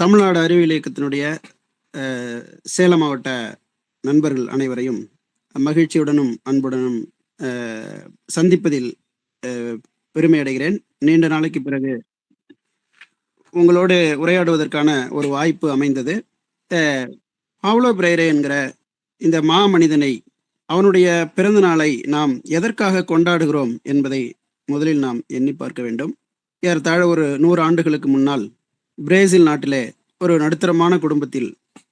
தமிழ்நாடு அறிவியல் இயக்கத்தினுடைய சேலம் மாவட்ட நண்பர்கள் அனைவரையும் மகிழ்ச்சியுடனும் அன்புடனும் சந்திப்பதில் பெருமை அடைகிறேன். நீண்ட நாளைக்கு பிறகு உங்களோடு உரையாடுவதற்கான ஒரு வாய்ப்பு அமைந்தது. பாவ்லோ ஃப்ரைரே என்கிற இந்த மாமனிதனை, அவனுடைய பிறந்த நாளை நாம் எதற்காக கொண்டாடுகிறோம் என்பதை முதலில் நாம் எண்ணி பார்க்க வேண்டும். ஏறத்தாழ ஒரு 100 ஆண்டுகளுக்கு முன்னால் பிரேசில் நாட்டிலே ஒரு நடுத்தரமான குடும்பத்தில்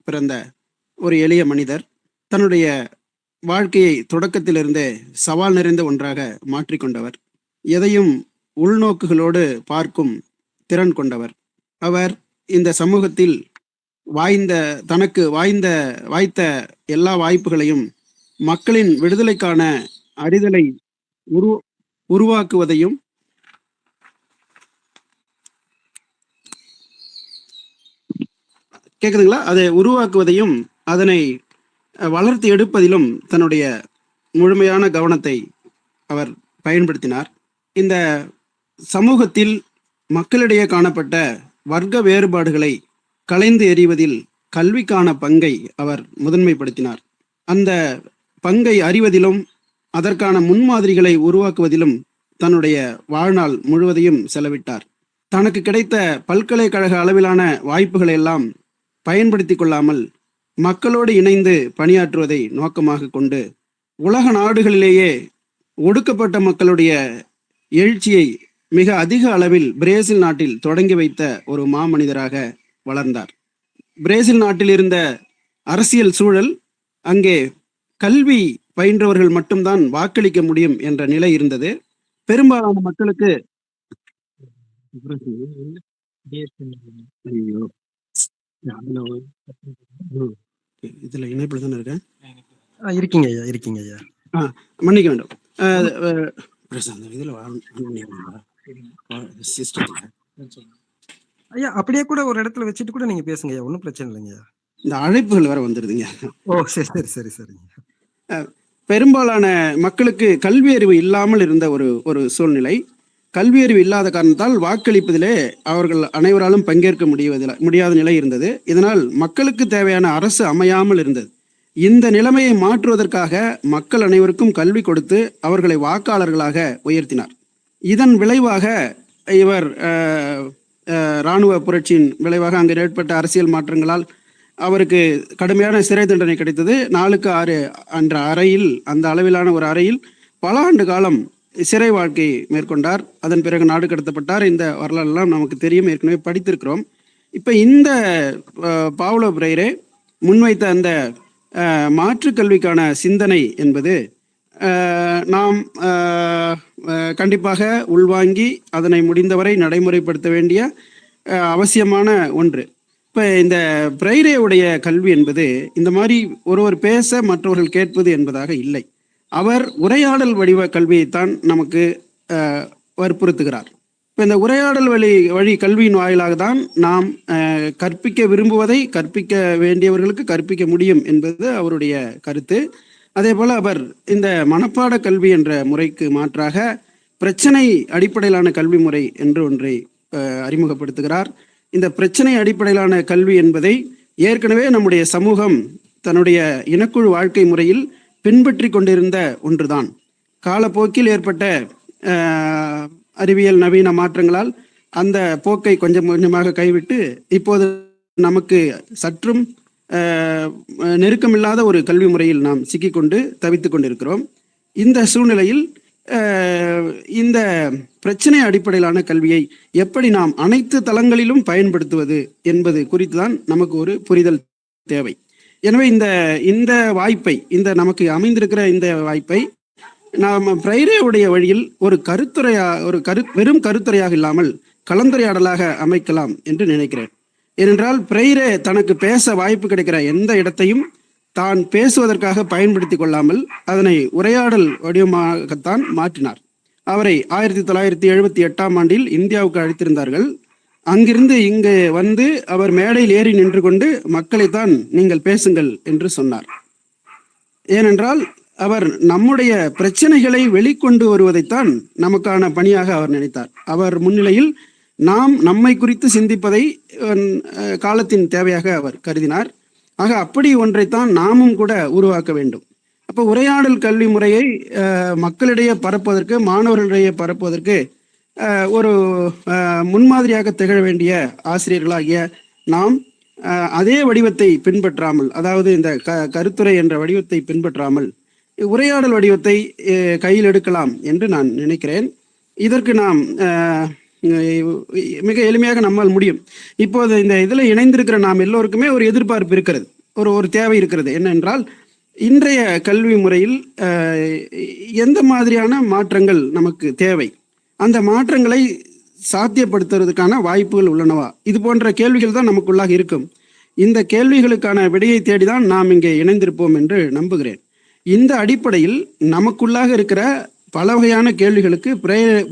பிறந்த ஒரு எளிய மனிதர் தன்னுடைய வாழ்க்கையை தொடக்கத்திலிருந்தே சவால் நிறைந்த ஒன்றாக மாற்றிக்கொண்டவர். எதையும் உள்நோக்குகளோடு பார்க்கும் திறன் கொண்டவர். அவர் இந்த சமூகத்தில் தனக்கு வாய்த்த எல்லா வாய்ப்புகளையும் மக்களின் விடுதலைக்கான அறிதலை உருவாக்குவதையும் கேக்குதுங்களா? அதை உருவாக்குவதையும் அதனை வளர்த்து எடுப்பதிலும் தன்னுடைய முழுமையான கவனத்தை அவர் பயன்படுத்தினார். இந்த சமூகத்தில் மக்களிடையே காணப்பட்ட வர்க்க வேறுபாடுகளை களைந்து எறிவதில் கல்விக்கான பங்கை அவர் முதன்மைப்படுத்தினார். அந்த பங்கை அறிவதிலும் அதற்கான முன்மாதிரிகளை உருவாக்குவதிலும் தன்னுடைய வாழ்நாள் முழுவதையும் செலவிட்டார். தனக்கு கிடைத்த பல்கலைக்கழக அளவிலான வாய்ப்புகளை எல்லாம் பயன்படுத்தி கொள்ளாமல் மக்களோடு இணைந்து பணியாற்றுவதை நோக்கமாக கொண்டு உலக நாடுகளிலேயே ஒடுக்கப்பட்ட மக்களுடைய எழுச்சியை மிக அதிக அளவில் பிரேசில் நாட்டில் தொடங்கி வைத்த ஒரு மாமனிதராக வளர்ந்தார். பிரேசில் நாட்டில் இருந்த அரசியல் சூழல், அங்கே கல்வி பயின்றவர்கள் மட்டும்தான் வாக்களிக்க முடியும் என்ற நிலை இருந்தது. பெரும்பாலான மக்களுக்கு இதுல இணைப்புல தானே இருக்கேன். இருக்கீங்க ஐயா, இருக்கீங்க ஐயா. மன்னிக்க வேண்டும். இதுல ஐயா அப்படியே கூட ஒரு இடத்துல வச்சுட்டு கூட நீங்க பேசுங்க ஐயா, ஒன்றும் பிரச்சனை இல்லைங்க. இந்த அழைப்புகள் வேற வந்துருதுங்க. ஓ சரி சரி சரி சரிங்க. பெரும்பாலான மக்களுக்கு கல்வி அறிவு இல்லாமல் இருந்த ஒரு சூழ்நிலை. கல்வி அறிவு இல்லாத காரணத்தால் வாக்களிப்பதிலே அவர்கள் அனைவராலும் பங்கேற்க முடியாத நிலை இருந்தது. இதனால் மக்களுக்கு தேவையான அரசு அமையாமல் இருந்தது. இந்த நிலைமையை மாற்றுவதற்காக மக்கள் அனைவருக்கும் கல்வி கொடுத்து அவர்களை வாக்காளர்களாக உயர்த்தினார். இதன் விளைவாக இவர் இராணுவ புரட்சியின் விளைவாக அங்கு ஏற்பட்ட அரசியல் மாற்றங்களால் அவருக்கு கடுமையான சிறை தண்டனை கிடைத்தது. 4-6 என்ற அறையில், அந்த அளவிலான ஒரு அறையில் பல ஆண்டு காலம் சிறை வாழ்க்கை மேற்கொண்டார். அதன் பிறகு நாடு கடத்தப்பட்டார். இந்த வரலாறுலாம் நமக்கு தெரியும், ஏற்கனவே படித்திருக்கிறோம். இப்போ இந்த பாவ்லோ ஃப்ரைரே முன்வைத்த அந்த மாற்று கல்விக்கான சிந்தனை என்பது நாம் கண்டிப்பாக உள்வாங்கி அதனை முடிந்தவரை நடைமுறைப்படுத்த வேண்டிய அவசியமான ஒன்று. இப்போ இந்த ஃப்ரைரேவுடைய கல்வி என்பது இந்த மாதிரி ஒருவர் பேச மற்றவர்கள் கேட்பது என்பதாக இல்லை. அவர் உரையாடல் வடிவ கல்வியைத்தான் நமக்கு வற்புறுத்துகிறார். இப்போ இந்த உரையாடல் வழி கல்வியின் வாயிலாக தான் நாம் கற்பிக்க விரும்புவதை கற்பிக்க வேண்டியவர்களுக்கு கற்பிக்க முடியும் என்பது அவருடைய கருத்து. அதே போல அவர் இந்த மனப்பாட கல்வி என்ற முறைக்கு மாற்றாக பிரச்சனை அடிப்படையிலான கல்வி முறை என்று ஒன்றை அறிமுகப்படுத்துகிறார். இந்த பிரச்சனை அடிப்படையிலான கல்வி என்பதை ஏற்கனவே நம்முடைய சமூகம் தன்னுடைய இனக்குழு வாழ்க்கை முறையில் பின்பற்றி கொண்டிருந்த ஒன்றுதான். காலப்போக்கில் ஏற்பட்ட அறிவியல் நவீன மாற்றங்களால் அந்த போக்கை கொஞ்சம் கொஞ்சமாக கைவிட்டு இப்போது நமக்கு சற்றும் நெருக்கமில்லாத ஒரு கல்வி முறையில் நாம் சிக்கிக்கொண்டு தவித்து கொண்டிருக்கிறோம். இந்த சூழ்நிலையில் இந்த பிரச்சனை அடிப்படையிலான கல்வியை எப்படி நாம் அனைத்து தளங்களிலும் பயன்படுத்துவது என்பது குறித்து தான் நமக்கு ஒரு புரிதல் தேவை. எனவே இந்த வாய்ப்பை, நமக்கு அமைந்திருக்கிற இந்த வாய்ப்பை நாம் ஃப்ரைரேவுடைய வழியில் வெறும் கருத்துரையாக இல்லாமல் கலந்துரையாடலாக அமைக்கலாம் என்று நினைக்கிறேன். ஏனென்றால் ஃப்ரைரே தனக்கு பேச வாய்ப்பு கிடைக்கிற எந்த இடத்தையும் தான் பேசுவதற்காக பயன்படுத்தி கொள்ளாமல் அதனை உரையாடல் வடிவமாகத்தான் மாற்றினார். அவரை 1978ஆம் ஆண்டில் இந்தியாவுக்கு அழைத்திருந்தார்கள். அங்கிருந்து இங்கு வந்து அவர் மேடையில் ஏறி நின்று கொண்டு மக்களைத்தான் நீங்கள் பேசுங்கள் என்று சொன்னார். ஏனென்றால் அவர் நம்முடைய பிரச்சனைகளை வெளிக்கொண்டு வருவதைத்தான் நமக்கான பணியாக அவர் நினைத்தார். அவர் முன்னிலையில் நாம் நம்மை குறித்து சிந்திப்பதை காலத்தின் தேவையாக அவர் கருதினார். ஆக அப்படி ஒன்றைத்தான் நாமும் கூட உருவாக்க வேண்டும். அப்போ உரையாடல் கல்வி முறையை மக்களிடையே பரப்புவதற்கு, மாணவர்களிடையே பரப்புவதற்கு ஒரு முன்மாதிரியாக திகழ வேண்டிய ஆசிரியர்களாகிய நாம் அதே வடிவத்தை பின்பற்றாமல், அதாவது இந்த கருத்துரை என்ற வடிவத்தை பின்பற்றாமல் உரையாடல் வடிவத்தை கையில் எடுக்கலாம் என்று நான் நினைக்கிறேன். இதற்கு நாம் மிக எளிமையாக நம்மால் முடியும். இப்போது இந்த இதில் இணைந்திருக்கிற நாம் எல்லோருக்குமே ஒரு எதிர்பார்ப்பு இருக்கிறது, ஒரு தேவை இருக்கிறது. என்னென்றால், இன்றைய கல்வி முறையில் எந்த மாதிரியான மாற்றங்கள் நமக்கு தேவை, அந்த மாற்றங்களை சாத்தியப்படுத்துவதற்கான வாய்ப்புகள் உள்ளனவா, இது போன்ற கேள்விகள் தான் நமக்குள்ளாக இருக்கும். இந்த கேள்விகளுக்கான விடையை தேடிதான் நாம் இங்கே இணைந்திருப்போம் என்று நம்புகிறேன். இந்த அடிப்படையில் நமக்குள்ளாக இருக்கிற பல வகையான கேள்விகளுக்கு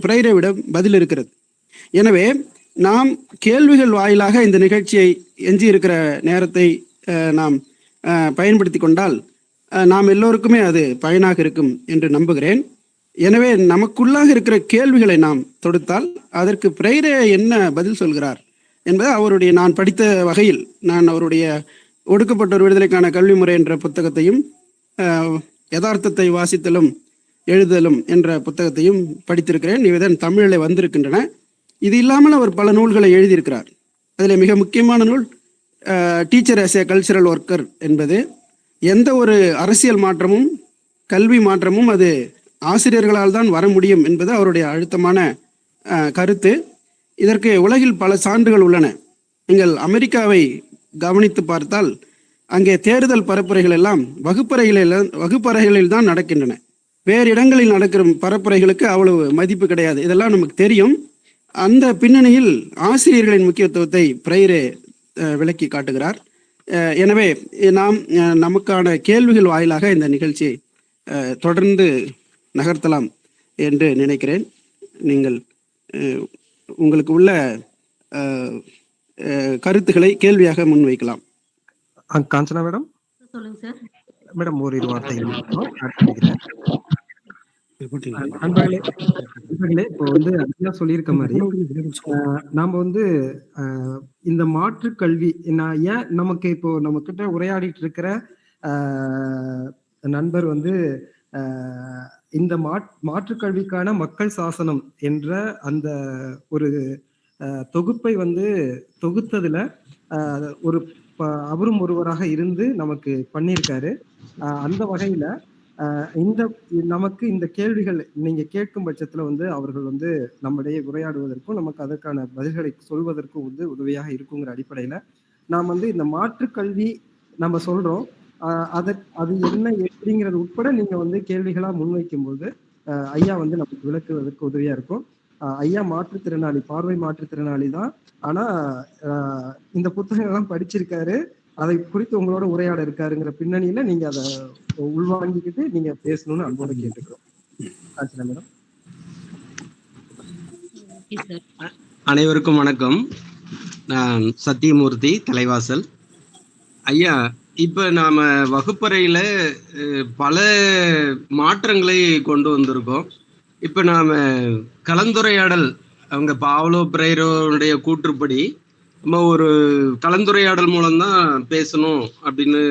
பிரேரவிடம் பதில் இருக்கிறது. எனவே நாம் கேள்விகள் வாயிலாக இந்த நிகழ்ச்சியை எஞ்சி இருக்கிற நேரத்தை நாம் பயன்படுத்தி கொண்டால் நாம் எல்லோருக்குமே அது பயனாக இருக்கும் என்று நம்புகிறேன். எனவே நமக்குள்ளாக இருக்கிற கேள்விகளை நாம் தொடுத்தால் அதற்கு பிரேரே என்ன பதில் சொல்கிறார் என்பது அவருடைய, நான் படித்த வகையில் நான் அவருடைய ஒடுக்கப்பட்டோர் விடுதலைக்கான கல்வி முறை என்ற புத்தகத்தையும் யதார்த்தத்தை வாசித்தலும் எழுதலும் என்ற புத்தகத்தையும் படித்திருக்கிறேன். இவைதான் தமிழில் வந்திருக்கின்றன. இது இல்லாமல் அவர் பல நூல்களை எழுதியிருக்கிறார். அதில் மிக முக்கியமான நூல் teacher as a cultural worker என்பது. எந்த ஒரு அரசியல் மாற்றமும் கல்வி மாற்றமும் அது ஆசிரியர்களால் தான் வர முடியும் என்பது அவருடைய அழுத்தமான கருத்து. இதற்கு உலகில் பல சான்றுகள் உள்ளன. நீங்கள் அமெரிக்காவை கவனித்து பார்த்தால் அங்கே தேர்தல் பரப்புரைகள் எல்லாம் வகுப்பறைகளில் தான் நடக்கின்றன. வேறு இடங்களில் நடக்கிற பரப்புரைகளுக்கு அவ்வளவு மதிப்பு கிடையாது. இதெல்லாம் நமக்கு தெரியும். அந்த பின்னணியில் ஆசிரியர்களின் முக்கியத்துவத்தை பிரேரே விளக்கி காட்டுகிறார். எனவே நாம் நமக்கான கேள்விகள் வாயிலாக இந்த நிகழ்ச்சியை தொடர்ந்து நகர்த்தலாம் என்று நினைக்கிறேன். நீங்கள் உங்களுக்கு உள்ள கருத்துக்களை கேள்வியாக முன்வைக்கலாம். காஞ்சனா மேடம். சொல்லுங்க சார். மேடம் ஒரு வார்த்தை நண்பர்களே, இப்போ வந்து ஐயா சொல்லியிருக்க மாதிரி நாம வந்து இந்த மாற்று கல்வி ஏன் நமக்கு இப்போ நம்ம கிட்ட உரையாடிட்டு இருக்கிற நண்பர் வந்து இந்த மாற்று கல்விக்கான மக்கள் சாசனம் என்ற அந்த ஒரு தொகுப்பை வந்து தொகுத்ததுல ஒரு அவரும் ஒருவராக இருந்து நமக்கு பண்ணியிருக்காரு. அந்த வகையில இந்த நமக்கு இந்த கேள்விகள் நீங்க கேட்கும் பட்சத்துல வந்து அவர்கள் வந்து நம்மிடையே உரையாடுவதற்கும் நமக்கு அதற்கான பதில்களை சொல்வதற்கும் வந்து உதவியாக இருக்குங்கிற அடிப்படையில நாம் வந்து இந்த மாற்று கல்வி நம்ம சொல்றோம். அது என்ன எப்படிங்கிறது உட்பட நீங்க வந்து கேள்விகளா முன்வைக்கும் போது ஐயா வந்து நமக்கு விளக்குவதற்கு உதவியா இருக்கும். ஐயா மாற்றுத்திறனாளி, பார்வை மாற்றுத்திறனாளி தான். ஆனா இந்த புத்தகம் எல்லாம் படிச்சிருக்காரு, அதை குறித்து உங்களோட உரையாட இருக்காருங்கிற பின்னணியில நீங்க அதை உள்வாங்கிக்கிட்டு நீங்க பேசணும்னு அன்போட கேட்டுக்கிறோம். மேடம். அனைவருக்கும் வணக்கம். நான் சத்தியமூர்த்தி, தலைவாசல். ஐயா, இப்ப நாம வகுப்பறையில பல மாற்றங்களை கொண்டு வந்திருக்கோம். இப்ப நாம கலந்துரையாடல், அவங்க பாவ்லோ பிரேரோடைய கூற்றுப்படி நம்ம ஒரு கலந்துரையாடல் மூலம்தான் பேசணும் அப்படின்னு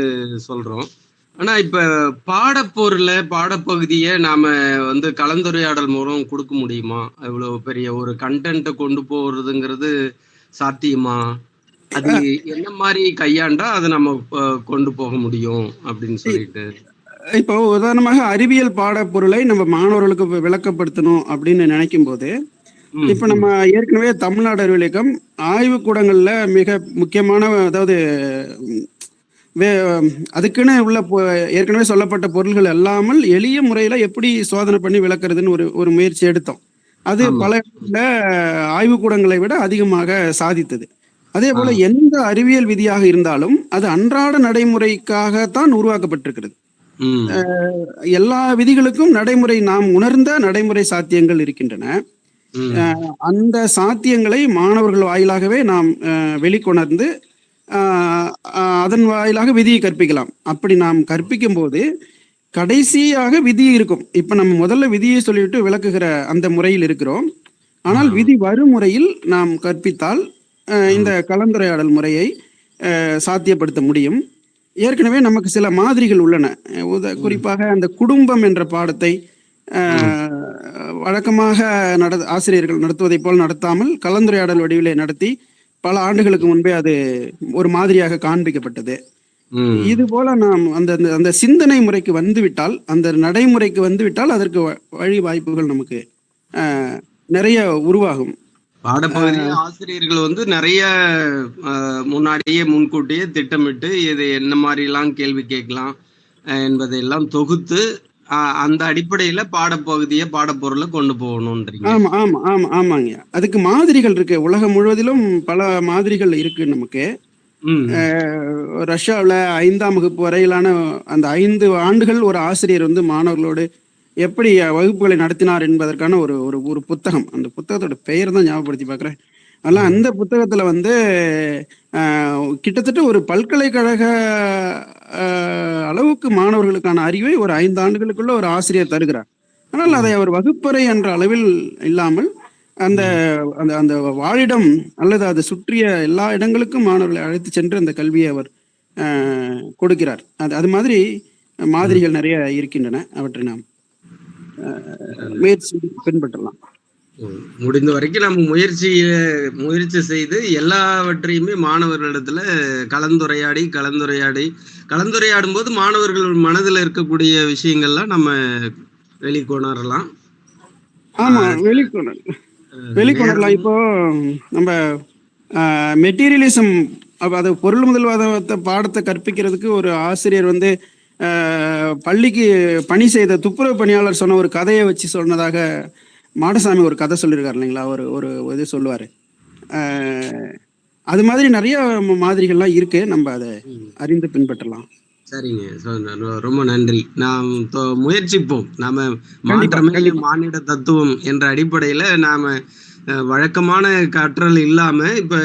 சொல்றோம். ஆனா இப்ப பாடப்பகுதியை நாம வந்து கலந்துரையாடல் மூலம் கொடுக்க முடியுமா? இவ்வளவு பெரிய ஒரு கண்டென்ட்டை கொண்டு போறதுங்கிறது சாத்தியமா? அது என்ன மாதிரி கையாண்டா அதை நம்ம கொண்டு போக முடியும் அப்படின்னு சொல்லிட்டு, இப்போ உதாரணமாக அறிவியல் பாடப்பொருளை நம்ம மாணவர்களுக்கு விளக்கப்படுத்தணும் அப்படின்னு நினைக்கும் போது, இப்ப நம்ம ஏற்கனவே தமிழ்நாடு அறிவியல் இயக்கம் ஆய்வுக்கூடங்கள்ல மிக முக்கியமான, அதாவது அதுக்குன்னு உள்ள ஏற்கனவே சொல்லப்பட்ட பொருள்கள் அல்லாமல் எளிய முறையில எப்படி சோதனை பண்ணி விளக்குறதுன்னு ஒரு முயற்சி எடுத்தோம். அது பல ஆய்வுக்கூடங்களை விட அதிகமாக சாதித்தது. அதே போல எந்த அறிவியல் விதியாக இருந்தாலும் அது அன்றாட நடைமுறைக்காகத்தான் உருவாக்கப்பட்டிருக்கிறது. எல்லா விதிகளுக்கும் நடைமுறை, நாம் உணர்ந்த நடைமுறை சாத்தியங்கள் இருக்கின்றன. அந்த சாத்தியங்களை மாணவர்கள் வாயிலாகவே நாம் வெளிக்கொணர்ந்து அதன் வாயிலாக விதியை கற்பிக்கலாம். அப்படி நாம் கற்பிக்கும் போது கடைசியாக விதி இருக்கும். இப்ப நம்ம முதல்ல விதியை சொல்லிவிட்டு விளக்குகிற அந்த முறையில் இருக்கிறோம். ஆனால் விதி வறுமுறையில் நாம் கற்பித்தால் இந்த கலந்துரையாடல் முறையை சாத்தியப்படுத்த முடியும். ஏற்கனவே நமக்கு சில மாதிரிகள் உள்ளன. குறிப்பாக அந்த குடும்பம் என்ற பாடத்தை வழக்கமாக ஆசிரியர்கள் நடத்துவதை போல் நடத்தாமல் கலந்துரையாடல் வடிவிலே நடத்தி பல ஆண்டுகளுக்கு முன்பே அது ஒரு மாதிரியாக காண்பிக்கப்பட்டது. இது போல நாம் அந்த அந்த சிந்தனை முறைக்கு வந்துவிட்டால், அந்த நடைமுறைக்கு வந்துவிட்டால் அதற்கு வழி வாய்ப்புகள் நமக்கு நிறைய உருவாகும். பாடப்பகுதியில் ஆசிரியர்கள் வந்து நிறைய முன்னாடியே முன்கூட்டியே திட்டமிட்டு இது என்ன மாதிரிலாம் கேள்வி கேட்கலாம் என்பதையெல்லாம் தொகுத்து அந்த அடிப்படையில பாடப்பகுதியை பாடப்பொருளை கொண்டு போகணும்ன்றீங்க. ஆமா ஆமா ஆமா ஆமாங்க. அதுக்கு மாதிரிகள் இருக்கு. உலகம் முழுவதிலும் பல மாதிரிகள் இருக்கு நமக்கு. ரஷ்யாவில் 5ஆம் வகுப்பு வரையிலான அந்த 5 ஆண்டுகள் ஒரு ஆசிரியர் வந்து மாணவர்களோடு எப்படி வகுப்புகளை நடத்தினார் என்பதற்கான ஒரு ஒரு ஒரு புத்தகம். அந்த புத்தகத்தோட பெயர் தான் ஞாபகப்படுத்தி பார்க்குறேன். அதெல்லாம் அந்த புத்தகத்துல வந்து கிட்டத்தட்ட ஒரு பல்கலைக்கழக அளவுக்கு மாணவர்களுக்கான அறிவை ஒரு 5 ஆண்டுகளுக்குள்ள ஒரு ஆசிரியர் தருகிறார். ஆனால் அதை அவர் வகுப்பறை என்ற அளவில் இல்லாமல் அந்த அந்த அந்த வாழிடம் அல்லது அதை சுற்றிய எல்லா இடங்களுக்கும் மாணவர்களை அழைத்து சென்று அந்த கல்வியை அவர் கொடுக்கிறார். அது மாதிரி மாதிரிகள் நிறைய இருக்கின்றன. அவற்றை நாம் முயற்சி பின்பற்றலாம். முடிந்த வரைக்கும் நம்ம முயற்சி செய்து எல்லாவற்றையுமே மாணவர்களிடத்துல கலந்துரையாடும் போது மாணவர்கள் மனதில் இருக்கக்கூடிய விஷயங்கள்லாம் நம்ம வெளிக்கொணரலாம். ஆமா, வெளிக்கொணரலாம். இப்போ நம்ம மெட்டீரியலிசம், அது பொருள் முதல்வாத பாடத்தை கற்பிக்கிறதுக்கு ஒரு ஆசிரியர் வந்து பள்ளிக்கு பணி செய்த துப்புரவு பணியாளர் சொன்ன ஒரு கதையை வச்சு சொன்னதாக மாடசாமி ஒரு கதை சொல்லியிருக்காரு இல்லைங்களா? ஒரு இது சொல்லுவாரு. அது மாதிரி நிறைய மாதிரிகள்லாம் இருக்கு. நம்ம அதை அறிந்து பின்பற்றலாம். சரிங்க, ரொம்ப நன்றி. நாம் முயற்சிப்போம். நாம மாற்றமே மானிட தத்துவம் என்ற அடிப்படையில நாம வழக்கமான கற்றல் இல்லாம இப்ப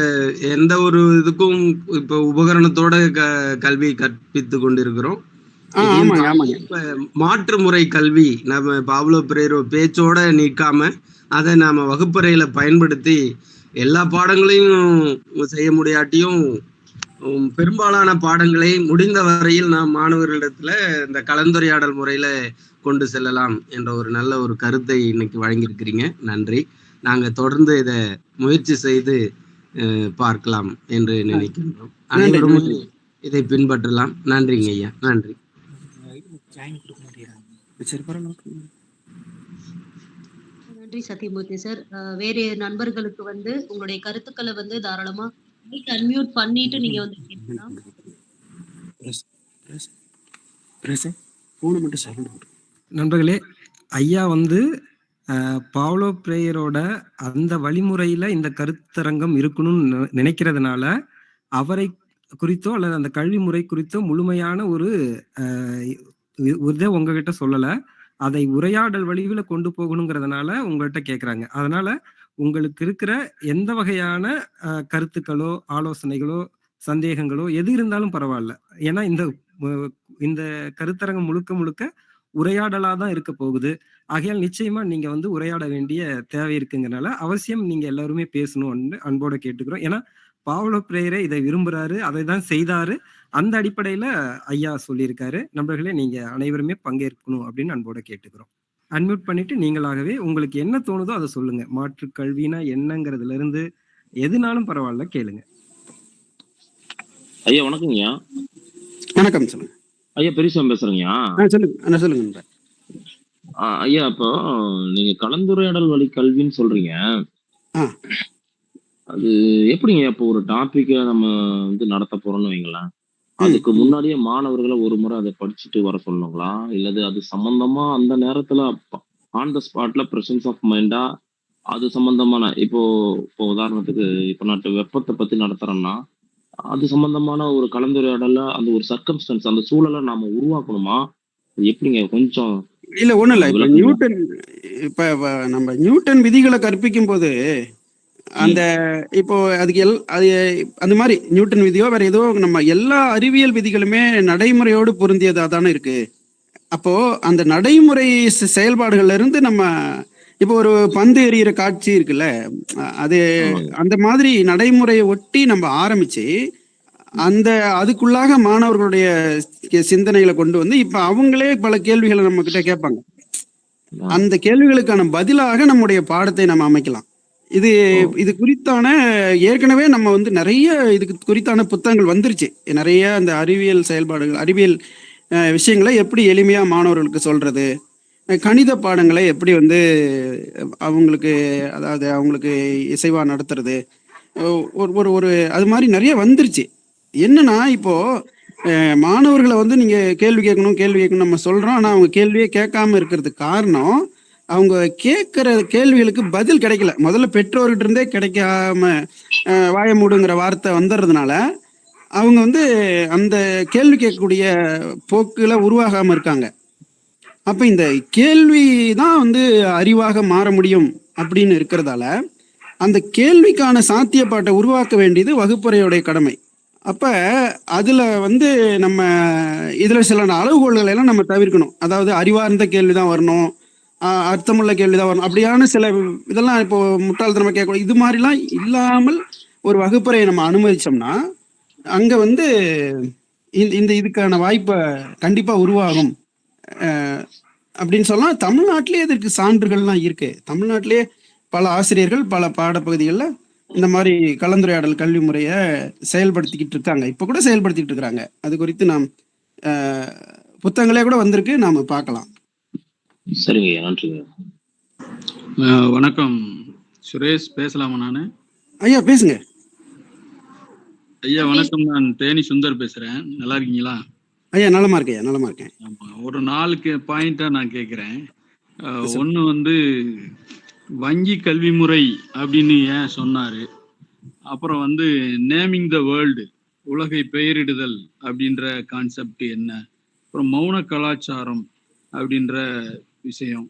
எந்த ஒரு இதுக்கும் இப்ப உபகரணத்தோட கல்வி கற்பித்து கொண்டிருக்கிறோம். இப்ப மாற்று முறை கல்வி நம்ம பாவ்லோ பிரேரோ பேச்சோட நீக்காம அதை நாம வகுப்பறையில பயன்படுத்தி எல்லா பாடங்களையும் செய்ய முடியாட்டியும் பெரும்பாலான பாடங்களை முடிந்த வரையில் நாம் மாணவர்களிடத்துல இந்த கலந்துரையாடல் முறையில கொண்டு செல்லலாம் என்ற ஒரு நல்ல ஒரு கருத்தை இன்னைக்கு வழங்கியிருக்கிறீங்க. நன்றி. நாங்க தொடர்ந்து இதை முயற்சி செய்து பார்க்கலாம் என்று நினைக்கின்றோம். அனைவரும் இதை பின்பற்றலாம். நன்றிங்க ஐயா. நன்றி. நன்றி சத்தியமூர்த்தி சார். வேறு நண்பர்களுக்கு வந்து உங்களுடைய கருத்துக்களை வந்து தாராளமா அன்மியூட் பண்ணிட்டு நீங்க வந்து கேட்கலாம். நண்பர்களே, ஐயா வந்து பாவ்லோ பிரேயரோட அந்த வழிமுறையில இந்த கருத்தரங்கம் இருக்கணும்னு நினைக்கிறதுனால அவரை குறித்தோ அல்லது அந்த கல்வி முறை குறித்தோ முழுமையான ஒரு இதை உங்ககிட்ட சொல்லல. அதை உரையாடல் வழியில கொண்டு போகணுங்கிறதுனால உங்கள்கிட்ட கேட்குறாங்க. அதனால உங்களுக்கு இருக்கிற எந்த வகையான கருத்துக்களோ ஆலோசனைகளோ சந்தேகங்களோ எது இருந்தாலும் பரவாயில்ல. ஏன்னா இந்த கருத்தரங்கம் முழுக்க உரையாடலாக தான் இருக்க போகுது. ஆகையால் நிச்சயமா நீங்க வந்து உரையாட வேண்டிய தேவை இருக்குங்கிறனால அவசியம் நீங்க எல்லாருமே பேசணும்னு அன்போட கேட்டுக்கிறோம். ஏன்னா பாவ்லோ பிரேயரே இதை விரும்புறாரு, அதை தான் செய்தாரு. அந்த அடிப்படையில ஐயா சொல்லியிருக்காரு. நண்பர்களே, நீங்க அனைவருமே பங்கேற்கணும் அப்படின்னு அன்போட கேட்டுக்கிறோம். அன்மியூட் பண்ணிட்டு நீங்களாகவே உங்களுக்கு என்ன தோணுதோ அதை சொல்லுங்க. மாற்று கல்வினா என்னங்கிறதுல இருந்து எதுனாலும் பரவாயில்ல, கேளுங்க. ஐயா வணக்கங்கய்யா. வணக்கம், சொல்லுங்க. ஐயா பெரியசாமி பேசுறேங்கய்யா. சொல்லுங்க. ஐயா, இப்போ நீங்க கலந்துரையாடல் வழி கல்வின்னு சொல்றீங்க. அது எப்படிங்க? இப்போ ஒரு டாபிக்க நம்ம வந்து நடத்த போறோம்னு வைங்களேன், அதுக்கு முன்னாடியே மாணவர்களை ஒரு முறை அதை படிச்சுட்டு வர சொல்லணுங்களா? இல்லது அது சம்பந்தமா அந்த நேரத்துல ஆன் த ஸ்பாட்ல பிரசன்ஸ் ஆஃப் மைண்டா அது சம்பந்தமான இப்போ உதாரணத்துக்கு இப்போ நான் வெப்பத்தை பத்தி நடத்துறேன்னா அது சம்பந்தமான ஒரு கலந்துரையாடல அந்த ஒரு சர்க்கம்ஸ்டன்ஸ் அந்த சூழலை நாம உருவாக்கணுமா? எப்படிங்க? கொஞ்சம் இல்ல ஒண்ணும் இல்ல. இப்ப நம்ம நியூட்டன் விதிகளை கற்பிக்கும் போது அந்த இப்போ அதுக்கு அது அந்த மாதிரி நியூட்டன் விதியோ வேற ஏதோ நம்ம எல்லா அறிவியல் விதிகளுமே நடைமுறையோடு பொருந்தியதா தானே இருக்கு. அப்போ அந்த நடைமுறை செயல்பாடுகள்ல இருந்து நம்ம இப்போ ஒரு பந்து எறிகிற காட்சி இருக்குல்ல, அது ஆமாங்க. அந்த மாதிரி நடைமுறையை ஒட்டி நம்ம ஆரம்பிச்சு அந்த அதுக்குள்ளாக மாணவர்களுடைய சிந்தனைகளை கொண்டு வந்து இப்ப அவங்களே பல கேள்விகளை நம்ம கிட்ட கேட்பாங்க. ஆ. அந்த கேள்விகளுக்கான பதிலாக நம்முடைய பாடத்தை நம்ம அமைக்கலாம். இது ஓ. இது குறித்தான ஏற்கனவே நம்ம வந்து நிறைய இதுக்கு குறித்தான புத்தகங்கள் வந்துருச்சு. நிறைய அந்த அறிவியல் செயல்பாடுகள், அறிவியல் விஷயங்களை எப்படி எளிமையா மாணவர்களுக்கு சொல்றது, கணித பாடங்களை எப்படி வந்து அவங்களுக்கு, அதாவது அவங்களுக்கு இசைவா நடத்துறது, ஒரு ஒரு ஒரு அது மாதிரி நிறைய வந்துருச்சு. என்னன்னா இப்போ மாணவர்களை வந்து நீங்க கேள்வி கேட்கணும் நம்ம சொல்றோம். ஆனா அவங்க கேள்வியே கேட்காம இருக்கிறதுக்கு காரணம், அவங்க கேட்கிற கேள்விகளுக்கு பதில் கிடைக்கல. முதல்ல பெற்றோர்கிட்ட இருந்தே கிடைக்காம வாய மூடுங்கிற வார்த்தை வந்துடுறதுனால அவங்க வந்து அந்த கேள்வி கேட்கக்கூடிய போக்குல உருவாகாம இருக்காங்க. அப்ப இந்த கேள்வி தான் வந்து அறிவாக மாற முடியும் அப்படின்னு இருக்கிறதால அந்த கேள்விக்கான சாத்தியப்பாட்டை உருவாக்க வேண்டியது வகுப்பறையுடைய கடமை. அப்ப அதுல வந்து நம்ம இதுல சில அளவுகோல்களை எல்லாம் நம்ம தவிர்க்கணும். அதாவது அறிவார்ந்த கேள்விதான் வரணும், அர்த்தமுள்ள கேள்விதான் வரணும், அப்படியான சில இதெல்லாம் இப்போ முட்டாள்தனமா கேட்கணும். இது மாதிரிலாம் இல்லாமல் ஒரு வகுப்பறையை நம்ம அனுமதிச்சோம்னா அங்க வந்து இந்த இதுக்கான வாய்ப்பை கண்டிப்பா உருவாகும் அப்படின்னு சொல்லலாம். தமிழ்நாட்டிலேயே இதற்கு சான்றுகள்லாம் இருக்கு. தமிழ்நாட்டிலேயே பல ஆசிரியர்கள் பல பாடப்பகுதிகளில் இந்த மாதிரி கலந்துரையாடல் கல்வி முறையை செயல்படுத்திக்கிட்டு இருக்காங்க. இப்போ கூட செயல்படுத்திட்டு இருக்கிறாங்க. அது குறித்து நாம் புத்தகங்களே கூட வந்திருக்கு, நாம பார்க்கலாம். சரிங்க, நன்றிங்க. வணக்கம் சுரேஷ், பேசலாமா நானு? ஐயா பேசுங்க. ஐயா வணக்கம், நான் தேனி சுந்தர் பேசுறேன். நல்லா இருக்கீங்களா? ஐயா நலமா இருக்கேன், நலமா இருக்கேன். ஆமா, ஒரு 4 பாயிண்டா நான் கேட்கிறேன். ஒண்ணு வந்து வங்கி கல்வி முறை அப்படின்னு ஏன் சொன்னாரு, அப்புறம் வந்து நேமிங் த வேர்ல்டு, உலகை பெயரிடுதல் அப்படின்ற கான்செப்ட் என்ன, அப்புறம் மௌன கலாச்சாரம் அப்படின்ற விஷயம்.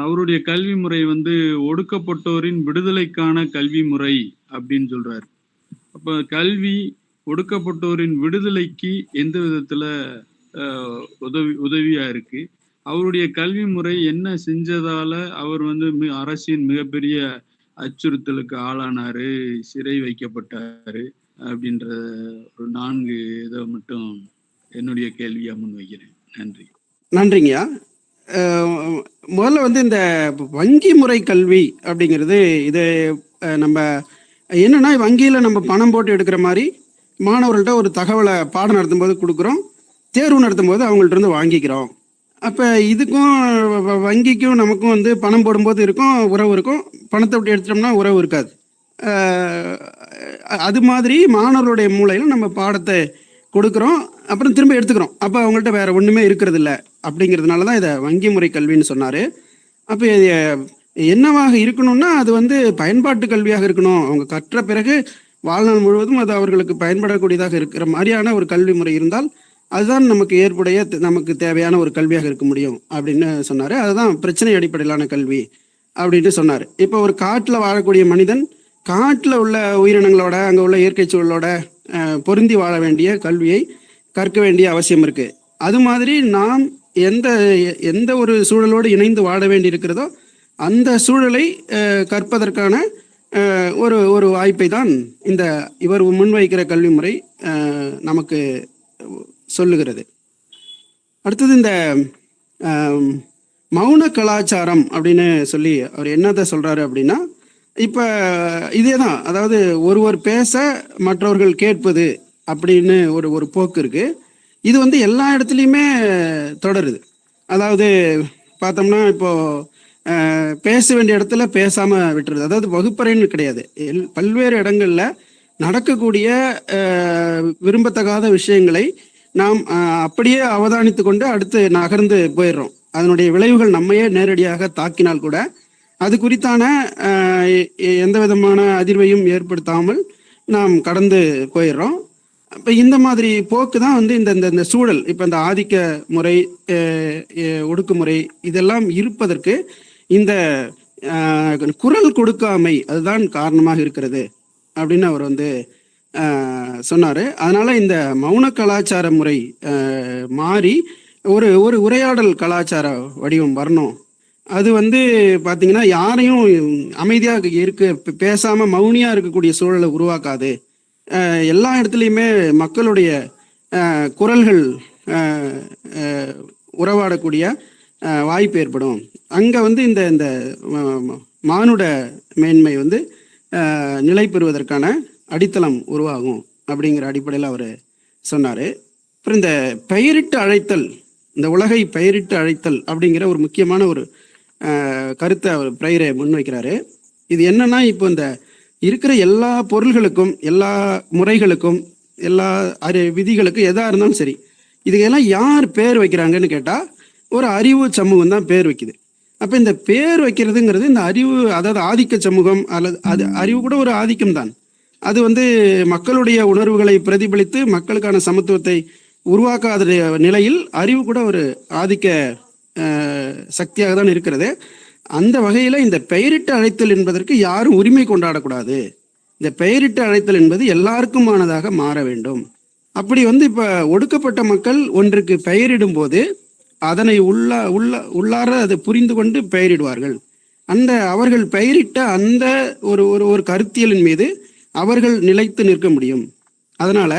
அவருடைய கல்வி முறை வந்து ஒடுக்கப்பட்டோரின் விடுதலைக்கான கல்வி முறை அப்படின்னு சொல்றாரு. அப்ப கல்வி ஒடுக்கப்பட்டோரின் விடுதலைக்கு எந்த விதத்துல உதவியா இருக்கு? அவருடைய கல்வி முறை என்ன செஞ்சதால அவர் வந்து அரசின் மிகப்பெரிய அச்சுறுத்தலுக்கு ஆளானாரு, சிறை வைக்கப்பட்டாரு அப்படின்ற ஒரு 4 இதை மட்டும் என்னுடைய கேள்வியா முன் வைக்கிறேன். நன்றி. நன்றிங்கய்யா. முதல்ல வந்து இந்த வங்கி முறை கல்வி அப்படிங்கிறது இது நம்ம என்னன்னா, வங்கியில் நம்ம பணம் போட்டு எடுக்கிற மாதிரி மாணவர்கள்ட்ட ஒரு தகவலை பாடம் நடத்தும்போது கொடுக்குறோம், தேர்வு நடத்தும்போது அவங்கள்ட்ட இருந்து வாங்கிக்கிறோம். அப்போ இதுக்கும் வங்கிக்கும் நமக்கும் வந்து பணம் போடும்போது இருக்கும் உறவு இருக்கும், பணத்தை விட்டு எடுத்துட்டோம்னா உறவு இருக்காது. அது மாதிரி மாணவர்களுடைய மூளையில் நம்ம பாடத்தை கொடுக்குறோம், அப்புறம் திரும்ப எடுத்துக்கிறோம். அப்போ அவங்கள்ட்ட வேற ஒன்றுமே இருக்கிறது இல்லை. அப்படிங்கிறதுனால தான் இதை வங்கி முறை கல்வின்னு சொன்னார். அப்போ என்னவாக இருக்கணும்னா அது வந்து பயன்பாட்டு கல்வியாக இருக்கணும். அவங்க கற்ற பிறகு வாழ்நாள் முழுவதும் அது அவர்களுக்கு பயன்படக்கூடியதாக இருக்கிற மாதிரியான ஒரு கல்வி முறை இருந்தால் அதுதான் நமக்கு ஏற்புடைய, நமக்கு தேவையான ஒரு கல்வியாக இருக்க முடியும் அப்படின்னு சொன்னார். அதுதான் பிரச்சனை அடிப்படையிலான கல்வி அப்படின்ட்டு சொன்னார். இப்போ ஒரு காட்டில் வாழக்கூடிய மனிதன் காட்டில் உள்ள உயிரினங்களோட, அங்கே உள்ள இயற்கை சூழலோட பொருந்தி வாழ வேண்டிய கல்வியை கற்க வேண்டிய அவசியம் இருக்கு. அது மாதிரி நாம் எந்த ஒரு சூழலோடு இணைந்து வாழ வேண்டி இருக்கிறதோ அந்த சூழலை கற்பதற்கான ஒரு வாய்ப்பை தான் இந்த இவர் முன்வைக்கிற கல்வி முறை நமக்கு சொல்லுகிறது. அடுத்தது இந்த மௌன கலாச்சாரம் அப்படின்னு சொல்லி அவர் என்னத்தை சொல்றாரு அப்படின்னா, இப்போ இதே தான், அதாவது ஒருவர் பேச மற்றவர்கள் கேட்பது அப்படின்னு ஒரு போக்கு இருக்கு. இது வந்து எல்லா இடத்துலையுமே தொடருது. அதாவது பார்த்தோம்னா இப்போ பேச வேண்டிய இடத்துல பேசாம விட்டுறது, அதாவது வகுப்பறைன்னு கிடையாது, பல்வேறு இடங்கள்ல நடக்கக்கூடிய விரும்பத்தகாத விஷயங்களை நாம் அப்படியே அவதானித்து கொண்டு அடுத்து நகர்ந்து போயிடுறோம். அதனுடைய விளைவுகள் நம்மையே நேரடியாக தாக்கினால் கூட அது குறித்தான எந்த விதமான அதிர்வையும் ஏற்படுத்தாமல் நாம் கடந்து போயிடுறோம். இப்போ இந்த மாதிரி போக்கு தான் வந்து இந்த சூழல், இப்போ இந்த ஆதிக்க முறை, ஒடுக்குமுறை இதெல்லாம் இருப்பதற்கு இந்த குரல் கொடுக்காமை அதுதான் காரணமாக இருக்கிறது அப்படின்னு அவர் வந்து சொன்னார். அதனால இந்த மௌன கலாச்சார முறை மாறி ஒரு உரையாடல் கலாச்சார வடிவம் வரணும் அது வந்து பார்த்தீங்கன்னா யாரையும் அமைதியாக பேசாம மௌனியா இருக்கக்கூடிய சூழலை உருவாக்காது. எல்லா இடத்துலையுமே மக்களுடைய குரல்கள் உறவாடக்கூடிய வாய்ப்பு ஏற்படும். அங்கே வந்து இந்த இந்த மானுட மேன்மை வந்து நிலை பெறுவதற்கான அடித்தளம் உருவாகும் அப்படிங்கிற அடிப்படையில் அவர் சொன்னார். அப்புறம் இந்த பெயரிட்டு அழைத்தல், இந்த உலகை பெயரிட்டு அழைத்தல் அப்படிங்கிற ஒரு முக்கியமான ஒரு கருத்தை அவர் பிரையரை முன்வைக்கிறாரு. இது என்னன்னா, இப்போ இந்த இருக்கிற எல்லா பொருள்களுக்கும், எல்லா முறைகளுக்கும், எல்லா விதிகளுக்கும் எதா இருந்தாலும் சரி, இதுக்கெல்லாம் யார் பேர் வைக்கிறாங்கன்னு கேட்டால் ஒரு அறிவு சமூகம் தான் பேர் வைக்குது. அப்போ இந்த பேர் வைக்கிறதுங்கிறது இந்த அறிவு, அதாவது ஆதிக்க சமூகம் அல்லது அது அறிவு கூட ஒரு ஆதிக்கம் தான். அது வந்து மக்களுடைய உணர்வுகளை பிரதிபலித்து மக்களுக்கான சமத்துவத்தை உருவாக்காத நிலையில் அறிவு கூட ஒரு ஆதிக்க சக்தியாக தான் இருக்கிறது. அந்த வகையில் இந்த பெயரிட்டு அழைத்தல் என்பதற்கு யாரும் உரிமை கொண்டாடக்கூடாது. இந்த பெயரிட்டு அழைத்தல் என்பது எல்லாருக்குமானதாக மாற வேண்டும். அப்படி வந்து இப்போ ஒடுக்கப்பட்ட மக்கள் ஒன்றுக்கு பெயரிடும் போது அதனை உள்ளார அதை புரிந்து கொண்டு பெயரிடுவார்கள். அந்த அவர்கள் பெயரிட்ட அந்த ஒரு ஒரு ஒரு கருத்தியலின் மீது அவர்கள் நிலைத்து நிற்க முடியும். அதனால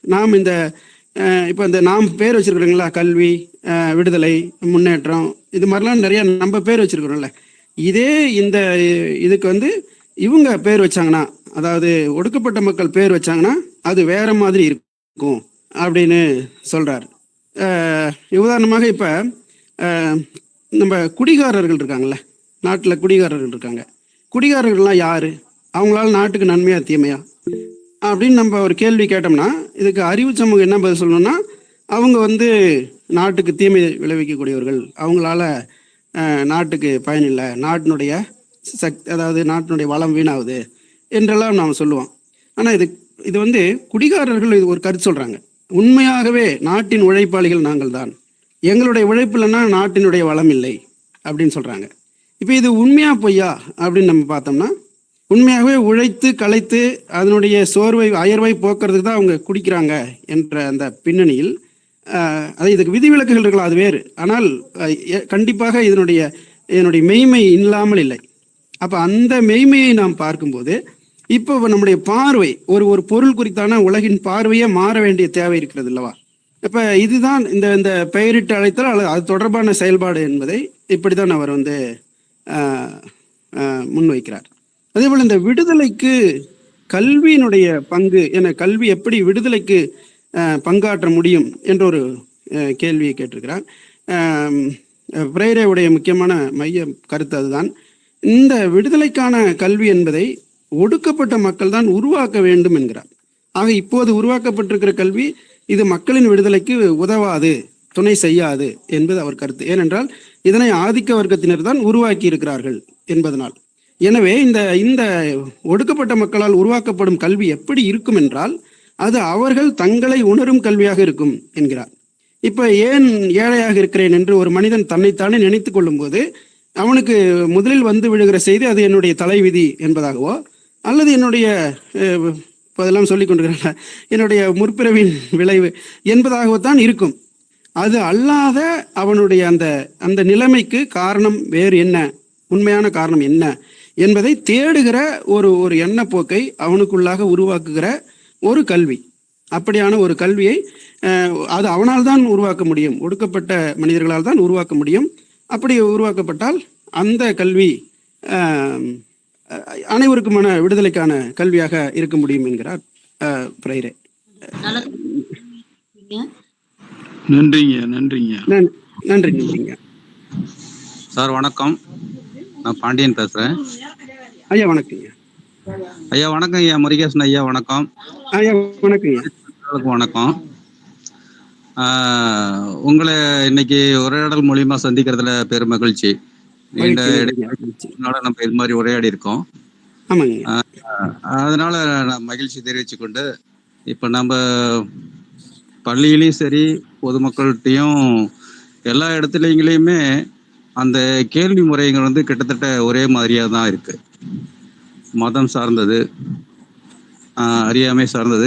நாம் இந்த இப்போ இந்த நாம் பேர் வச்சிருக்கிறோங்களா, கல்வி, விடுதலை, முன்னேற்றம், இது மாதிரிலாம் நிறைய நம்ம பேர் வச்சிருக்கிறோம்ல. இதே இந்த இதுக்கு வந்து இவங்க பேர் வச்சாங்கன்னா, அதாவது ஒடுக்கப்பட்ட மக்கள் பேர் வச்சாங்கன்னா அது வேற மாதிரி இருக்கும் அப்படின்னு சொல்றாரு. உதாரணமாக இப்போ நம்ம குடிகாரர்கள் இருக்காங்கல்ல, நாட்டில் குடிகாரர்கள் இருக்காங்க. குடிகாரர்கள்லாம் யாரு, அவங்களால நாட்டுக்கு நன்மையா தீமையா அப்படின்னு நம்ம ஒரு கேள்வி கேட்டோம்னா இதுக்கு அறிவு சமூகம் என்ன பதில் சொல்லணும்னா, அவங்க வந்து நாட்டுக்கு தீமை விளைவிக்கக்கூடியவர்கள், அவங்களால நாட்டுக்கு பயனில்லை, நாட்டினுடைய அதாவது நாட்டினுடைய வளம் வீணாகுது என்றெல்லாம் நாம் சொல்லுவோம். ஆனால் இது வந்து குடிகாரர்கள் இது ஒரு கருத்து சொல்கிறாங்க. உண்மையாகவே நாட்டின் உழைப்பாளிகள் நாங்கள் தான், எங்களுடைய உழைப்பு இல்லைன்னா நாட்டினுடைய வளம் இல்லை அப்படின்னு சொல்கிறாங்க. இப்போ இது உண்மையா பொய்யா அப்படின்னு நம்ம பார்த்தோம்னா, உண்மையாகவே உழைத்து களைத்து அதனுடைய சோர்வை அயர்வை போக்குறதுக்கு தான் அவங்க குடிக்கிறாங்க என்ற அந்த பின்னணியில் அது இதுக்கு விதிவிலக்குகள் இருக்கலாம், அது வேறு. ஆனால் கண்டிப்பாக இதனுடைய மெய்மை இல்லாமல் இல்லை. அப்போ அந்த மெய்மையை நாம் பார்க்கும்போது இப்போ நம்முடைய பார்வை ஒரு பொருள் குறித்தான உலகின் பார்வையே மாற வேண்டிய தேவை இருக்கிறது இல்லவா? இப்போ இதுதான் இந்த பெயரிட்டு அழைத்தல் அது தொடர்பான செயல்பாடு என்பதை இப்படித்தான் அவர் வந்து முன்வைக்கிறார். அதே போல் இந்த விடுதலைக்கு கல்வியினுடைய பங்கு என, கல்வி எப்படி விடுதலைக்கு பங்காற்ற முடியும் என்ற ஒரு கேள்வியை கேட்டிருக்கிறார். பிரேரேவுடைய முக்கியமான மைய கருத்து அதுதான். இந்த விடுதலைக்கான கல்வி என்பதை ஒடுக்கப்பட்ட மக்கள் தான் உருவாக்க வேண்டும் என்கிறார். ஆக இப்போது உருவாக்கப்பட்டிருக்கிற கல்வி இது மக்களின் விடுதலைக்கு உதவாது, துணை செய்யாது என்பது அவர் கருத்து. ஏனென்றால் இதனை ஆதிக்க வர்க்கத்தினர் தான் உருவாக்கி இருக்கிறார்கள் என்பதனால். எனவே இந்த ஒடுக்கப்பட்ட மக்களால் உருவாக்கப்படும் கல்வி எப்படி இருக்கும் என்றால் அது அவர்கள் தங்களை உணரும் கல்வியாக இருக்கும் என்கிறார். இப்ப ஏன் ஏழையாக இருக்கிறேன் என்று ஒரு மனிதன் தன்னைத்தானே நினைத்து கொள்ளும் போது அவனுக்கு முதலில் வந்து விழுகிற செய்தி அது என்னுடைய தலைவிதி என்பதாகவோ, அல்லது என்னுடைய இதெல்லாம் சொல்லிக் கொண்டிருக்கிறேன் என்னுடைய முற்பிறவின் விளைவு என்பதாகவோ தான் இருக்கும். அது அல்லாத அவனுடைய அந்த நிலைமைக்கு காரணம் வேறு என்ன, உண்மையான காரணம் என்ன என்பதை தேடுகிற ஒரு எண்ணப்போக்கை அவனுக்குள்ளாக உருவாக்குகிற ஒரு கல்வி. அப்படியான ஒரு கல்வியை அது அவனால் தான் உருவாக்க முடியும், ஒடுக்கப்பட்ட மனிதர்களால் தான் உருவாக்க முடியும். அப்படி உருவாக்கப்பட்டால் அந்த கல்வி அனைவருக்குமான விடுதலைக்கான கல்வியாக இருக்க முடியும் என்கிறார் பிரேரே. நன்றிங்க சார். வணக்கம், நான் பாண்டியன் பேசுறேன். ஐயா வணக்கங்க. ஐயா வணக்கம். ஐயா முருகேசன் ஐயா வணக்கம். ஐயா வணக்கங்க. வணக்கம். உங்களை இன்னைக்கு உரையாடல் மூலியமா சந்திக்கிறதுல பெரும் மகிழ்ச்சி. நம்ம இது மாதிரி உரையாடி இருக்கோம். அதனால நான் மகிழ்ச்சி தெரிவிச்சு கொண்டு இப்ப நம்ம பள்ளியிலையும் சரி பொதுமக்கள்கிட்டையும் எல்லா இடத்துலையுமே அந்த கேள்வி முறைகள் வந்து கிட்டத்தட்ட ஒரே மாதிரியா தான் இருக்கு. மதம் சார்ந்தது, அறியாமை சார்ந்தது.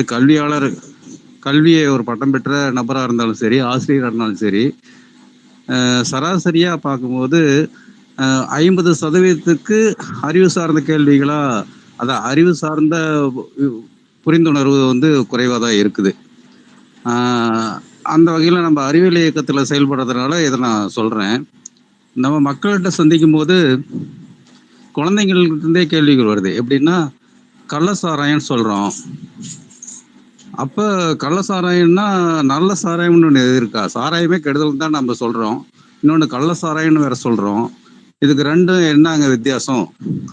கல்வியை ஒரு பட்டம் பெற்ற நபராக இருந்தாலும் சரி, ஆசிரியராக இருந்தாலும் சரி, சராசரியா பார்க்கும்போது 50% அறிவு சார்ந்த கேள்விகளா, அதான் அறிவு சார்ந்த புரிந்துணர்வு வந்து குறைவாக தான் இருக்குது. அந்த வகையில் நம்ம அறிவியல் இயக்கத்தில் செயல்படுறதுனால இதை நான் சொல்கிறேன். நம்ம மக்கள்கிட்ட சந்திக்கும் போது குழந்தைங்கள்கிட்டே கேள்விகள் வருது. எப்படின்னா, கள்ள சாராயம்னு சொல்கிறோம். அப்போ கள்ள சாராயம்னா நல்ல சாராயம்னு ஒன்று இருக்கா? சாராயமே கெடுதல் தான் நம்ம சொல்கிறோம். இன்னொன்று கள்ள சாராயம்னு வேற சொல்கிறோம். இதுக்கு ரெண்டும் என்னங்க வித்தியாசம்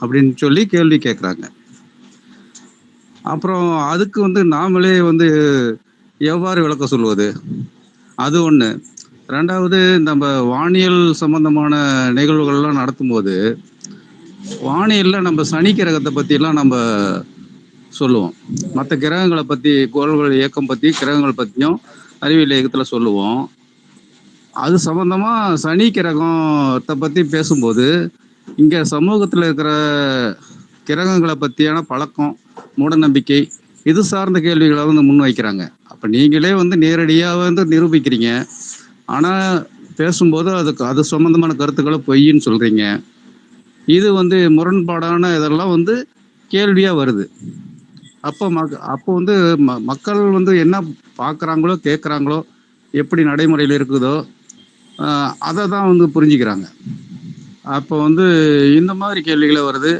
அப்படின்னு சொல்லி கேள்வி கேட்குறாங்க. அப்புறம் அதுக்கு வந்து நாமளே வந்து எவ்வாறு விளக்க சொல்வது? அது ஒன்று. ரெண்டாவது, நம்ம வானியல் சம்பந்தமான நிகழ்வுகள்லாம் நடத்தும்போது வானியல்ல நம்ம சனி கிரகத்தை பற்றிலாம் நம்ம சொல்லுவோம். மற்ற கிரகங்களை பற்றி, கோள்கள் இயக்கம் பற்றி, கிரகங்கள் பற்றியும் அறிவியல் இயக்கத்தில் சொல்லுவோம். அது சம்பந்தமா சனி கிரகத்தை பற்றி பேசும்போது இங்கே சமூகத்தில் இருக்கிற கிரகங்களை பற்றியான பழக்கம், மூடநம்பிக்கை, இது சார்ந்த கேள்விகளை வந்து முன்வைக்கிறாங்க. அப்போ நீங்களே வந்து நேரடியாக வந்து நிரூபிக்கிறீங்க, ஆனால் பேசும்போது அது சம்பந்தமான கருத்துக்களை பொய்ன்னு சொல்கிறீங்க. இது வந்து முரண்பாடான இதெல்லாம் வந்து கேள்வியாக வருது. அப்போ வந்து மக்கள் வந்து என்ன பார்க்குறாங்களோ கேட்குறாங்களோ, எப்படி நடைமுறையில் இருக்குதோ அதை தான் வந்து புரிஞ்சுக்கிறாங்க. அப்போ வந்து இந்த மாதிரி கேள்விகளே வருது.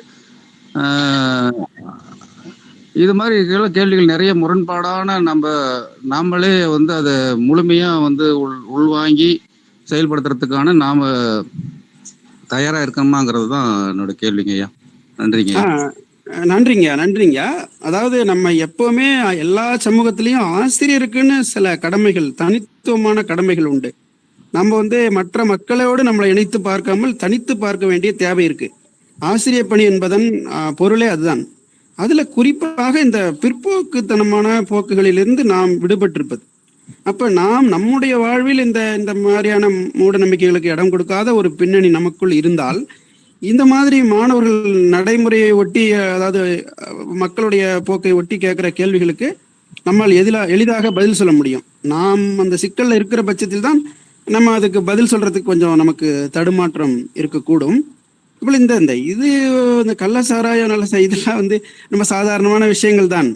இது மாதிரி கேள்விகள் நிறைய முரண்பாடான நாமளே வந்து அதை முழுமையாக வந்து உள்வாங்கி செயல்படுத்துறதுக்கான நாம் தயாராக இருக்கணுமாங்கிறது தான் என்னோட கேள்விங்க ஐயா. நன்றிங்க. நன்றிங்க. அதாவது நம்ம எப்பவுமே எல்லா சமூகத்திலையும் ஆசிரியருக்குன்னு சில கடமைகள், தனித்துவமான கடமைகள் உண்டு. நம்ம வந்து மற்ற மக்களோடு நம்மளை இணைத்து பார்க்காமல் தனித்து பார்க்க வேண்டிய தேவை இருக்கு. ஆசிரியர் பணி என்பதன் பொருளே அதுதான். அதுல குறிப்பாக இந்த பிற்போக்குத்தனமான போக்குகளிலிருந்து நாம் விடுபட்டிருப்பது. அப்ப நாம் நம்முடைய வாழ்வில் இந்த மாதிரியான மூட நம்பிக்கைகளுக்கு இடம் கொடுக்காத ஒரு பின்னணி நமக்குள் இருந்தால், இந்த மாதிரி மாணவர்கள் நடைமுறையை ஒட்டி, அதாவது மக்களுடைய போக்கை ஒட்டி கேட்கிற கேள்விகளுக்கு நம்மால் எளிதாக பதில் சொல்ல முடியும். நாம் அந்த சிக்கல்ல இருக்கிற பட்சத்தில் தான் நம்ம அதுக்கு பதில் சொல்றதுக்கு கொஞ்சம் நமக்கு தடுமாற்றம் இருக்கக்கூடும். இப்போ இந்த கள்ள சாராயம் இதெல்லாம் வந்து நம்ம சாதாரணமான விஷயங்கள் தான்.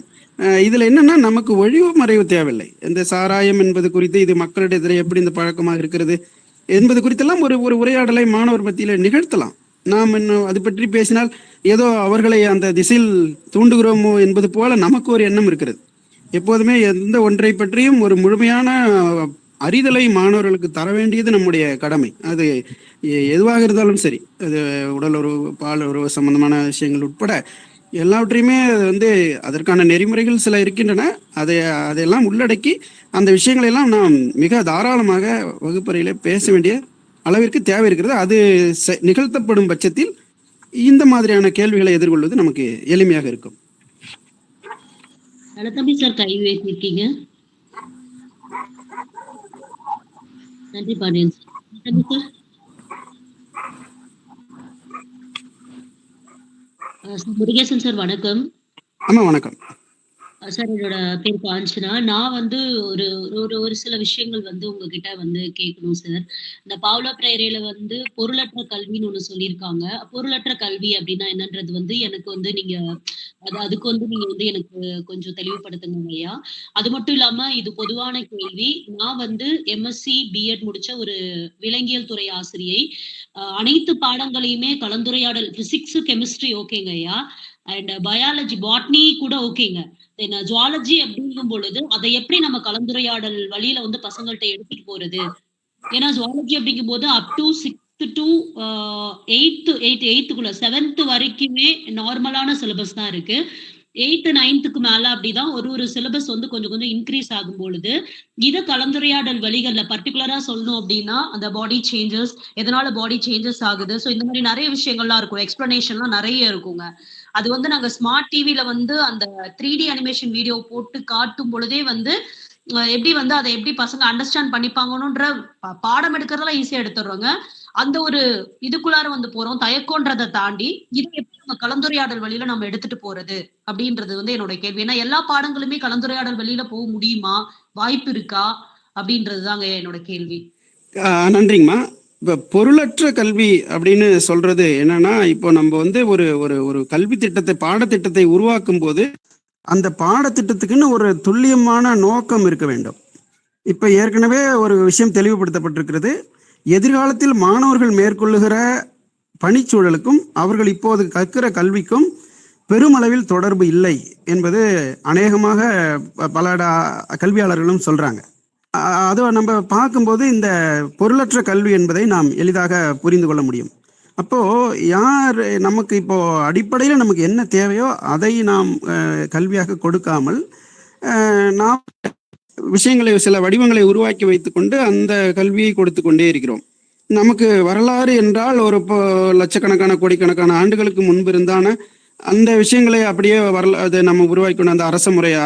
இதுல என்னன்னா, நமக்கு ஒழிவு மறைவு தேவையில்லை. இந்த சாராயம் என்பது குறித்து, இது மக்களிடத்தில் எப்படி இந்த பழக்கமாக இருக்கிறது என்பது குறித்தெல்லாம் ஒரு உரையாடலை மாணவர் மத்தியில நிகழ்த்தலாம். நாம் இன்னும் அது பற்றி பேசினால் ஏதோ அவர்களை அந்த திசையில் தூண்டுகிறோமோ என்பது போல நமக்கு ஒரு எண்ணம் இருக்கிறது. எப்போதுமே எந்த ஒன்றை பற்றியும் ஒரு முழுமையான அறிதலை மாணவர்களுக்கு தர வேண்டியது நம்முடைய கடமை. அது எதுவாக இருந்தாலும் சரி, அது உடல் உறவு, பால் உறவு சம்பந்தமான விஷயங்கள் உட்பட எல்லாவற்றையுமே வந்து அதற்கான நெறிமுறைகள் சில இருக்கின்றன. அதையெல்லாம் உள்ளடக்கி அந்த விஷயங்களை எல்லாம் நாம் மிக தாராளமாக வகுப்பறையில பேச வேண்டிய அளவிற்கு தேவை இருக்கிறது. அது நிகழ்த்தப்படும் பட்சத்தில் இந்த மாதிரியான கேள்விகளை எதிர்கொள்வது நமக்கு எளிமையாக இருக்கும். தம்பி சார் கை வைத்திருக்கீங்க. நன்றி பாண்டியன் சார். முருகேசன் சார் வணக்கம். ஆமா வணக்கம் சார். என்னோட பேர் காஞ்சனா. நான் வந்து ஒரு ஒரு சில விஷயங்கள் வந்து உங்ககிட்ட வந்து கேட்கணும் சார். இந்த பாவ்லோ ஃப்ரைரேல வந்து பொருளற்ற கல்வின்னு ஒண்ணு சொல்லியிருக்காங்க. பொருளற்ற கல்வி அப்படின்னா என்னன்றது வந்து எனக்கு வந்து நீங்க அதுக்கு வந்து நீங்க வந்து எனக்கு கொஞ்சம் தெளிவுபடுத்துங்க ஐயா. அது மட்டும் இல்லாம இது பொதுவான கேள்வி. நான் வந்து எம்எஸ்சி பிஎட் முடிச்ச ஒரு விலங்கியல் துறை ஆசிரியை. அனைத்து பாடங்களையுமே கலந்துரையாடல், பிசிக்ஸ் கெமிஸ்ட்ரி ஓகேங்க ஐயா, அண்ட் பயாலஜி பாட்னி கூட ஓகேங்க. ஜுவாலஜி அப்படிங்கும் பொழுது அதை எப்படி நம்ம கலந்துரையாடல் வழியில வந்து பசங்கள்ட்ட எடுத்துட்டு போறது? ஏன்னா ஜுவாலஜி அப்படிங்கும் போது up to 6th to 8th 7th வரைக்குமே நார்மலான சிலபஸ் தான் இருக்கு. 8th 9th மேல அப்படிதான் ஒரு சிலபஸ் வந்து கொஞ்சம் கொஞ்சம் இன்க்ரீஸ் ஆகும் பொழுது இதை கலந்துரையாடல் வழிகள்ல பர்டிகுலரா சொல்லணும் அப்படின்னா அந்த பாடி சேஞ்சஸ், எதனால பாடி சேஞ்சஸ் ஆகுது, ஸோ இந்த மாதிரி நிறைய விஷயங்கள்லாம் இருக்கும், எக்ஸ்பிளனேஷன்லாம் நிறைய இருக்குங்க. அது வந்து நாங்க ஸ்மார்ட் டிவில வந்து அந்த 3D அனிமேஷன் வீடியோ போட்டு காட்டும் பொழுதே வந்து எப்படி வந்து அதை எப்படி பசங்க அண்டர்ஸ்டாண்ட் பண்ணிப்பாங்கன்ற பாடம் எடுக்கிறதெல்லாம் ஈஸியா எடுத்துடுறோங்க. அந்த ஒரு இதுக்குள்ளார வந்து போறோம், தயக்கன்றதை தாண்டி இதை எப்படி நம்ம கலந்துரையாடல் வழியில நம்ம எடுத்துட்டு போறது அப்படின்றது வந்து என்னோட கேள்வி. ஏன்னா எல்லா பாடங்களுமே கலந்துரையாடல் வழியில போக முடியுமா, வாய்ப்பு இருக்கா அப்படின்றது தாங்க என்னோட கேள்வி. நன்றிங்கம்மா. இப்போ பொருளற்ற கல்வி அப்படின்னு சொல்றது என்னன்னா, இப்போ நம்ம வந்து ஒரு ஒரு ஒரு கல்வி திட்டத்தை பாடத்திட்டத்தை உருவாக்கும் போது அந்த பாடத்திட்டத்துக்குன்னு ஒரு துல்லியமான நோக்கம் இருக்க வேண்டும். இப்போ ஏற்கனவே ஒரு விஷயம் தெளிவுபடுத்தப்பட்டிருக்கிறது. எதிர்காலத்தில் மாணவர்கள் மேற்கொள்ளுகிற பணிச்சூழலுக்கும் அவர்கள் இப்போது கற்கிற கல்விக்கும் பெருமளவில் தொடர்பு இல்லை என்பது அநேகமாக பல கல்வியாளர்களும் சொல்றாங்க. அதை நம்ம பார்க்கும்போது இந்த பொருளற்ற கல்வி என்பதை நாம் எளிதாக புரிந்து கொள்ள முடியும். அப்போ யார் நமக்கு இப்போ அடிப்படையில் நமக்கு என்ன தேவையோ அதை நாம் கல்வியாக கொடுக்காமல் நாம் விஷயங்களை சில வடிவங்களை உருவாக்கி வைத்துக்கொண்டு அந்த கல்வியை கொடுத்து கொண்டே இருக்கிறோம். நமக்கு வரலாறு என்றால் ஒரு லட்சக்கணக்கான கோடிக்கணக்கான ஆண்டுகளுக்கு முன்பு இருந்தான அந்த விஷயங்களை அப்படியே அது நம்ம உருவாக்கி கொண்டு அந்த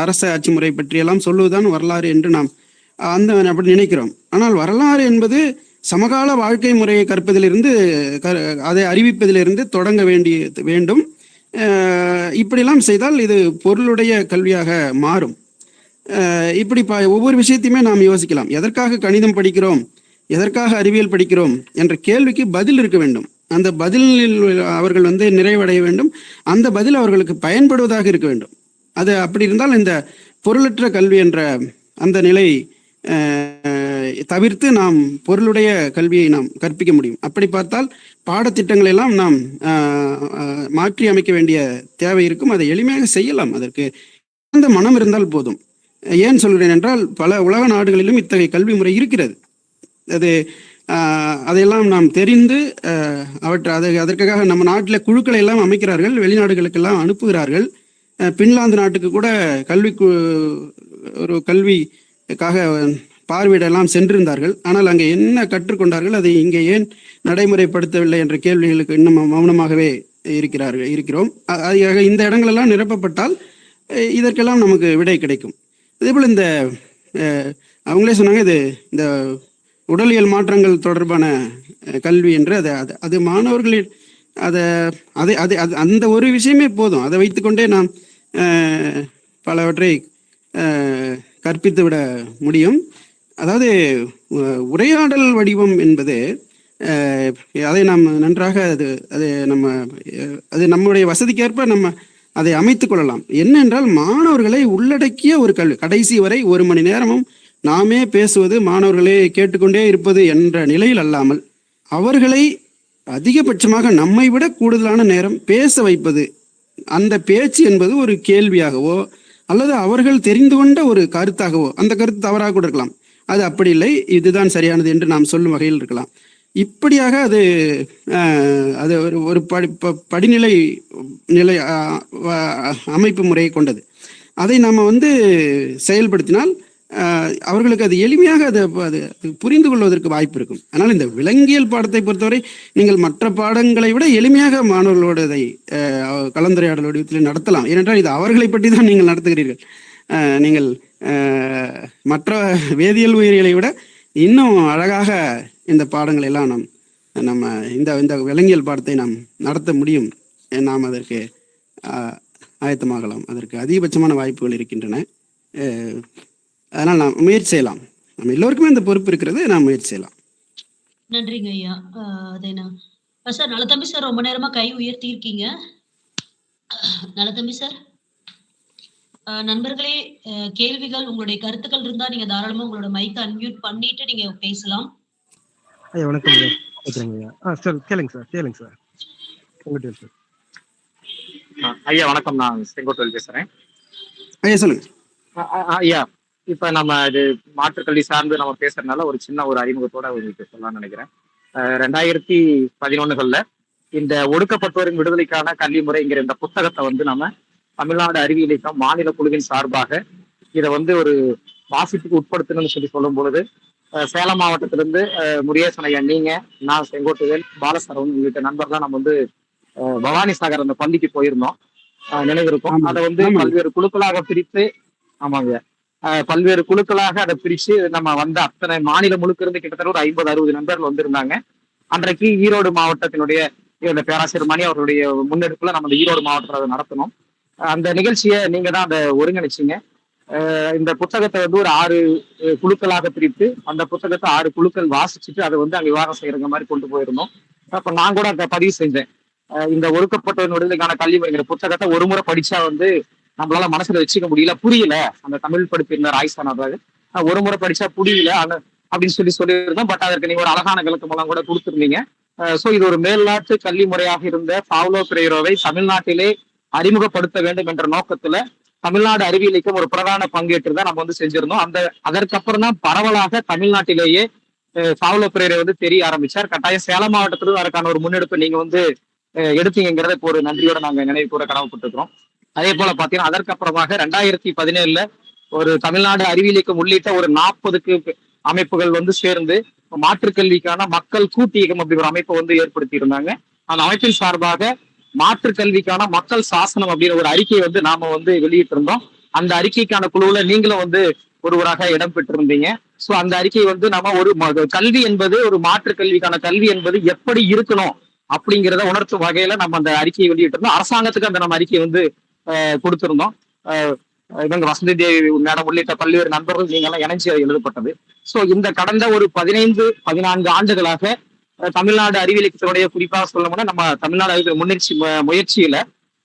அரச ஆட்சி முறை பற்றியெல்லாம் சொல்லுவதுதான் வரலாறு என்று நாம் அப்படி நினைக்கிறோம். ஆனால் வரலாறு என்பது சமகால வாழ்க்கை முறையை கற்பதிலிருந்து அதை அறிவிப்பதிலிருந்து தொடங்க வேண்டும். இப்படிலாம் செய்தால் இது பொருளுடைய கல்வியாக மாறும். இப்படி ஒவ்வொரு விஷயத்தையுமே நாம் யோசிக்கலாம். எதற்காக கணிதம் படிக்கிறோம், எதற்காக அறிவியல் படிக்கிறோம் என்ற கேள்விக்கு பதில் இருக்க வேண்டும். அந்த பதிலில் அவர்கள் நிறைவடைய வேண்டும். அந்த பதில் அவர்களுக்கு பயன்படுவதாக இருக்க வேண்டும். அது அப்படி இருந்தால் இந்த பொருளற்ற கல்வி என்ற அந்த நிலை தவிர்த்து நாம் பொருளுடைய கல்வியை நாம் கற்பிக்க முடியும். அப்படி பார்த்தால் பாடத்திட்டங்களை எல்லாம் நாம் மாற்றி அமைக்க வேண்டிய தேவை இருக்கும். அதை எளிமையாக செய்யலாம். அதற்கு அந்த மனம் இருந்தால் போதும். ஏன் சொல்கிறேன் என்றால் பல உலக நாடுகளிலும் இத்தகைய கல்வி முறை இருக்கிறது. அது அதையெல்லாம் நாம் தெரிந்து அதற்காக நம்ம நாட்டில் குழுக்களை எல்லாம் அமைக்கிறார்கள், வெளிநாடுகளுக்கெல்லாம் அனுப்புகிறார்கள். பின்லாந்து நாட்டுக்கு கூட கல்விக்காக பார்வையிடெல்லாம் சென்றிருந்தார்கள். ஆனால் அங்கே என்ன கற்றுக்கொண்டார்கள், அதை இங்கே ஏன் நடைமுறைப்படுத்தவில்லை என்ற கேள்விகளுக்கு இன்னும் மௌனமாகவே இருக்கிறோம். ஆக இந்த இடங்களெல்லாம் நிரப்பப்பட்டால் இதற்கெல்லாம் நமக்கு விடை கிடைக்கும். அதேபோல் இந்த அவங்களே சொன்னாங்க, இது இந்த உடலியல் மாற்றங்கள் தொடர்பான கல்வி என்று அது மாணவர்களின் அந்த ஒரு விஷயமே போதும். அதை வைத்துக்கொண்டே நாம் பலவற்றை கற்பித்து விட முடியும். அதாவது உரையாடல் வடிவம் என்பது அதை நாம் நன்றாக அது நம்முடைய வசதிக்கேற்ப நம்ம அதை அமைத்துக் கொள்ளலாம். என்னென்றால் மாணவர்களை உள்ளடக்கிய ஒரு கல்வி, கடைசி வரை 1 மணி நேரமும் நாமே பேசுவது, மாணவர்களே கேட்டுக்கொண்டே இருப்பது என்ற நிலையில் அல்லாமல் அவர்களை அதிகபட்சமாக நம்மை விட கூடுதலான நேரம் பேச வைப்பது. அந்த பேச்சு என்பது ஒரு கேள்வியாகவோ அல்லது அவர்கள் தெரிந்து கொண்ட ஒரு கருத்தாகவோ, அந்த கருத்து தவறாக கூட இருக்கலாம், அது அப்படி இல்லை, இதுதான் சரியானது என்று நாம் சொல்லும் வகையில் இருக்கலாம். இப்படியாக அது ஒரு படிநிலை அமைப்பு முறையை கொண்டது. அதை நம்ம செயல்படுத்தினால் அவர்களுக்கு அது எளிமையாக அது புரிந்து கொள்வதற்கு வாய்ப்பு இருக்கும். ஆனால் இந்த விலங்கியல் பாடத்தை பொறுத்தவரை நீங்கள் மற்ற பாடங்களை விட எளிமையாக மாணவர்களோடு அதை கலந்துரையாடல் வடிவத்தில் நடத்தலாம். ஏனென்றால் இது அவர்களை பற்றி தான் நீங்கள் நடத்துகிறீர்கள். நீங்கள் மற்ற வேதியியல் உயிரியலை விட இன்னும் அழகாக இந்த பாடங்களை எல்லாம் நம்ம இந்த விலங்கியல் பாடத்தை நாம் நடத்த முடியும். நாம் அதற்கு ஆயத்தமாகலாம். அதற்கு அதிகபட்சமான வாய்ப்புகள் இருக்கின்றன. அதனால் நாம் முயற்சி செய்யலாம். நம்ம எல்லோருக்குமே இந்த பொறுப்பு இருக்கிறது, நாம் முயற்சி செய்யலாம். நன்றிங்க ஐயா. சார் நலத்தம்பி சார், ரொம்ப நேரமா கை உயர்த்தி இருக்கீங்க. நலத்தம்பி சார், நண்பர்களே, கேள்விகள், உங்களுடைய கருத்துக்கள் இருந்தா நீங்க தாராளமா உங்களோட மைக்கை அன்மியூட் பண்ணிட்டு நீங்க பேசலாம். ஐயா வணக்கம் ஐயா. சார் கேளுங்க சார். ஐயா வணக்கம், நான் செங்கோட்டையில் பேசுறேன். ஐயா சொல்லுங்க. ஐயா, இப்ப நம்ம இது மாற்றுக்கல்வி சார்ந்து நம்ம பேசுறதுனால ஒரு சின்ன ஒரு அறிமுகத்தோட உங்களுக்கு சொல்லலாம்னு நினைக்கிறேன். 2011 இந்த ஒடுக்கப்பட்டோரின் விடுதலைக்கான கல்வி முறைங்கிற இந்த புத்தகத்தை நம்ம தமிழ்நாடு அறிவியல் இயக்கம் மாநில குழுவின் சார்பாக இதை ஒரு வாசிப்புக்கு உட்படுத்தணும்னு சொல்லும் பொழுது சேலம் மாவட்டத்திலிருந்து முருகேசன் ஐயா, நீங்க, நான், செங்கோட்டைவேல், பாலசரவன் உள்ளிட்ட நண்பர்லாம் நம்ம பவானி சாகர் அந்த பள்ளிக்கு போயிருந்தோம், நினைவிருக்கும். அதை பல்வேறு குழுக்களாக பிரித்து, ஆமாங்க, பல்வேறு குழுக்களாக அதை பிரிச்சு நம்ம அத்தனை மாநிலம் முழுக்க இருந்து கிட்டத்தட்ட ஒரு 50-60 நண்பர்கள் வந்திருந்தாங்க. அன்றைக்கு ஈரோடு மாவட்டத்தினுடைய பேராசிரியர் மணி அவர்களுடைய முன்னெடுப்புல நம்ம ஈரோடு மாவட்டத்தில் அதை நடத்தணும். அந்த நிகழ்ச்சியை நீங்க தான் அதை ஒருங்கிணைச்சிங்க. இந்த புத்தகத்தை வந்து ஒரு 6 குழுக்களாக பிரித்து அந்த புத்தகத்தை 6 குழுக்கள் வாசிச்சுட்டு அதை வந்து அங்க விவாதம் செய்யற மாதிரி கொண்டு போயிருந்தோம். அப்ப நான் கூட அதை பதிவு செஞ்சேன். இந்த ஒடுக்கப்பட்டவரின் விடுதலைக்கான கல்வி முறைங்கிற புத்தகத்தை ஒரு முறை படிச்சா வந்து நம்மளால மனசுல வச்சுக்க முடியல, புரியல. அந்த தமிழ் படிப்பிருந்தார் ஆயிஷா அவர்கள், ஒரு முறை படிச்சா புரியல அப்படின்னு சொல்லியிருந்தோம். பட் அதற்கு நீங்க ஒரு அழகான விளக்கம் எல்லாம் கூட கொடுத்துருந்தீங்க. சோ இது ஒரு மேல்நாட்டு கல்வி முறையாக இருந்த பாவ்லோ பிரேரோவை தமிழ்நாட்டிலே அறிமுகப்படுத்த வேண்டும் என்ற நோக்கத்துல தமிழ்நாடு அறிவியல் இயக்கம் ஒரு பிரதான பங்கேற்று தான் நம்ம வந்து செஞ்சிருந்தோம். அதற்கப்புறம் தான் பரவலாக தமிழ்நாட்டிலேயே பாவ்லோ பிரேரே வந்து தெரிய ஆரம்பிச்சார். கட்டாயம் சேலம் மாவட்டத்திலும் அதற்கான ஒரு முன்னெடுப்பு நீங்க வந்து எடுத்தீங்கிறத இப்போ ஒரு நன்றியோட நாங்க நினைவு கூற கடமைப்பட்டிருக்கிறோம். அதே போல பாத்தீங்கன்னா அதற்கப்புறமாக 2017 ஒரு தமிழ்நாடு அறிவியல் இயக்கம் உள்ளிட்ட ஒரு 40 அமைப்புகள் வந்து சேர்ந்து மாற்றுக்கல்விக்கான மக்கள் கூட்டு இயக்கம் அப்படி ஒரு அமைப்பை வந்து ஏற்படுத்தி இருந்தாங்க. அந்த அமைப்பின் சார்பாக மாற்றுக்கல்விக்கான மக்கள் சாசனம் அப்படிங்கிற ஒரு அறிக்கையை வந்து நாம வந்து வெளியிட்டு இருந்தோம். அந்த அறிக்கைக்கான குழுவுல நீங்களும் வந்து ஒருவராக இடம் பெற்றிருந்தீங்க. சோ அந்த அறிக்கை வந்து நம்ம ஒரு கல்வி என்பது ஒரு மாற்றுக்கல்விக்கான கல்வி என்பது எப்படி இருக்கணும் அப்படிங்கிறத உணர்த்தும் வகையில நம்ம அந்த அறிக்கையை வெளியிட்டு இருந்தோம். அரசாங்கத்துக்கு அந்த நம்ம அறிக்கையை வந்து கொடுத்திருந்தோம். இவங்க வசந்தி தேவி மேடம் உள்ளிட்ட பல்வேறு நண்பர்கள் நீங்க எல்லாம் இணைச்சி எழுதப்பட்டது. சோ இந்த கடந்த ஒரு 14 ஆண்டுகளாக தமிழ்நாடு அறிவியல் இயக்கத்தினுடைய குறிப்பாக சொல்லணும்னா நம்ம தமிழ்நாடு அறிவியல் முயற்சியில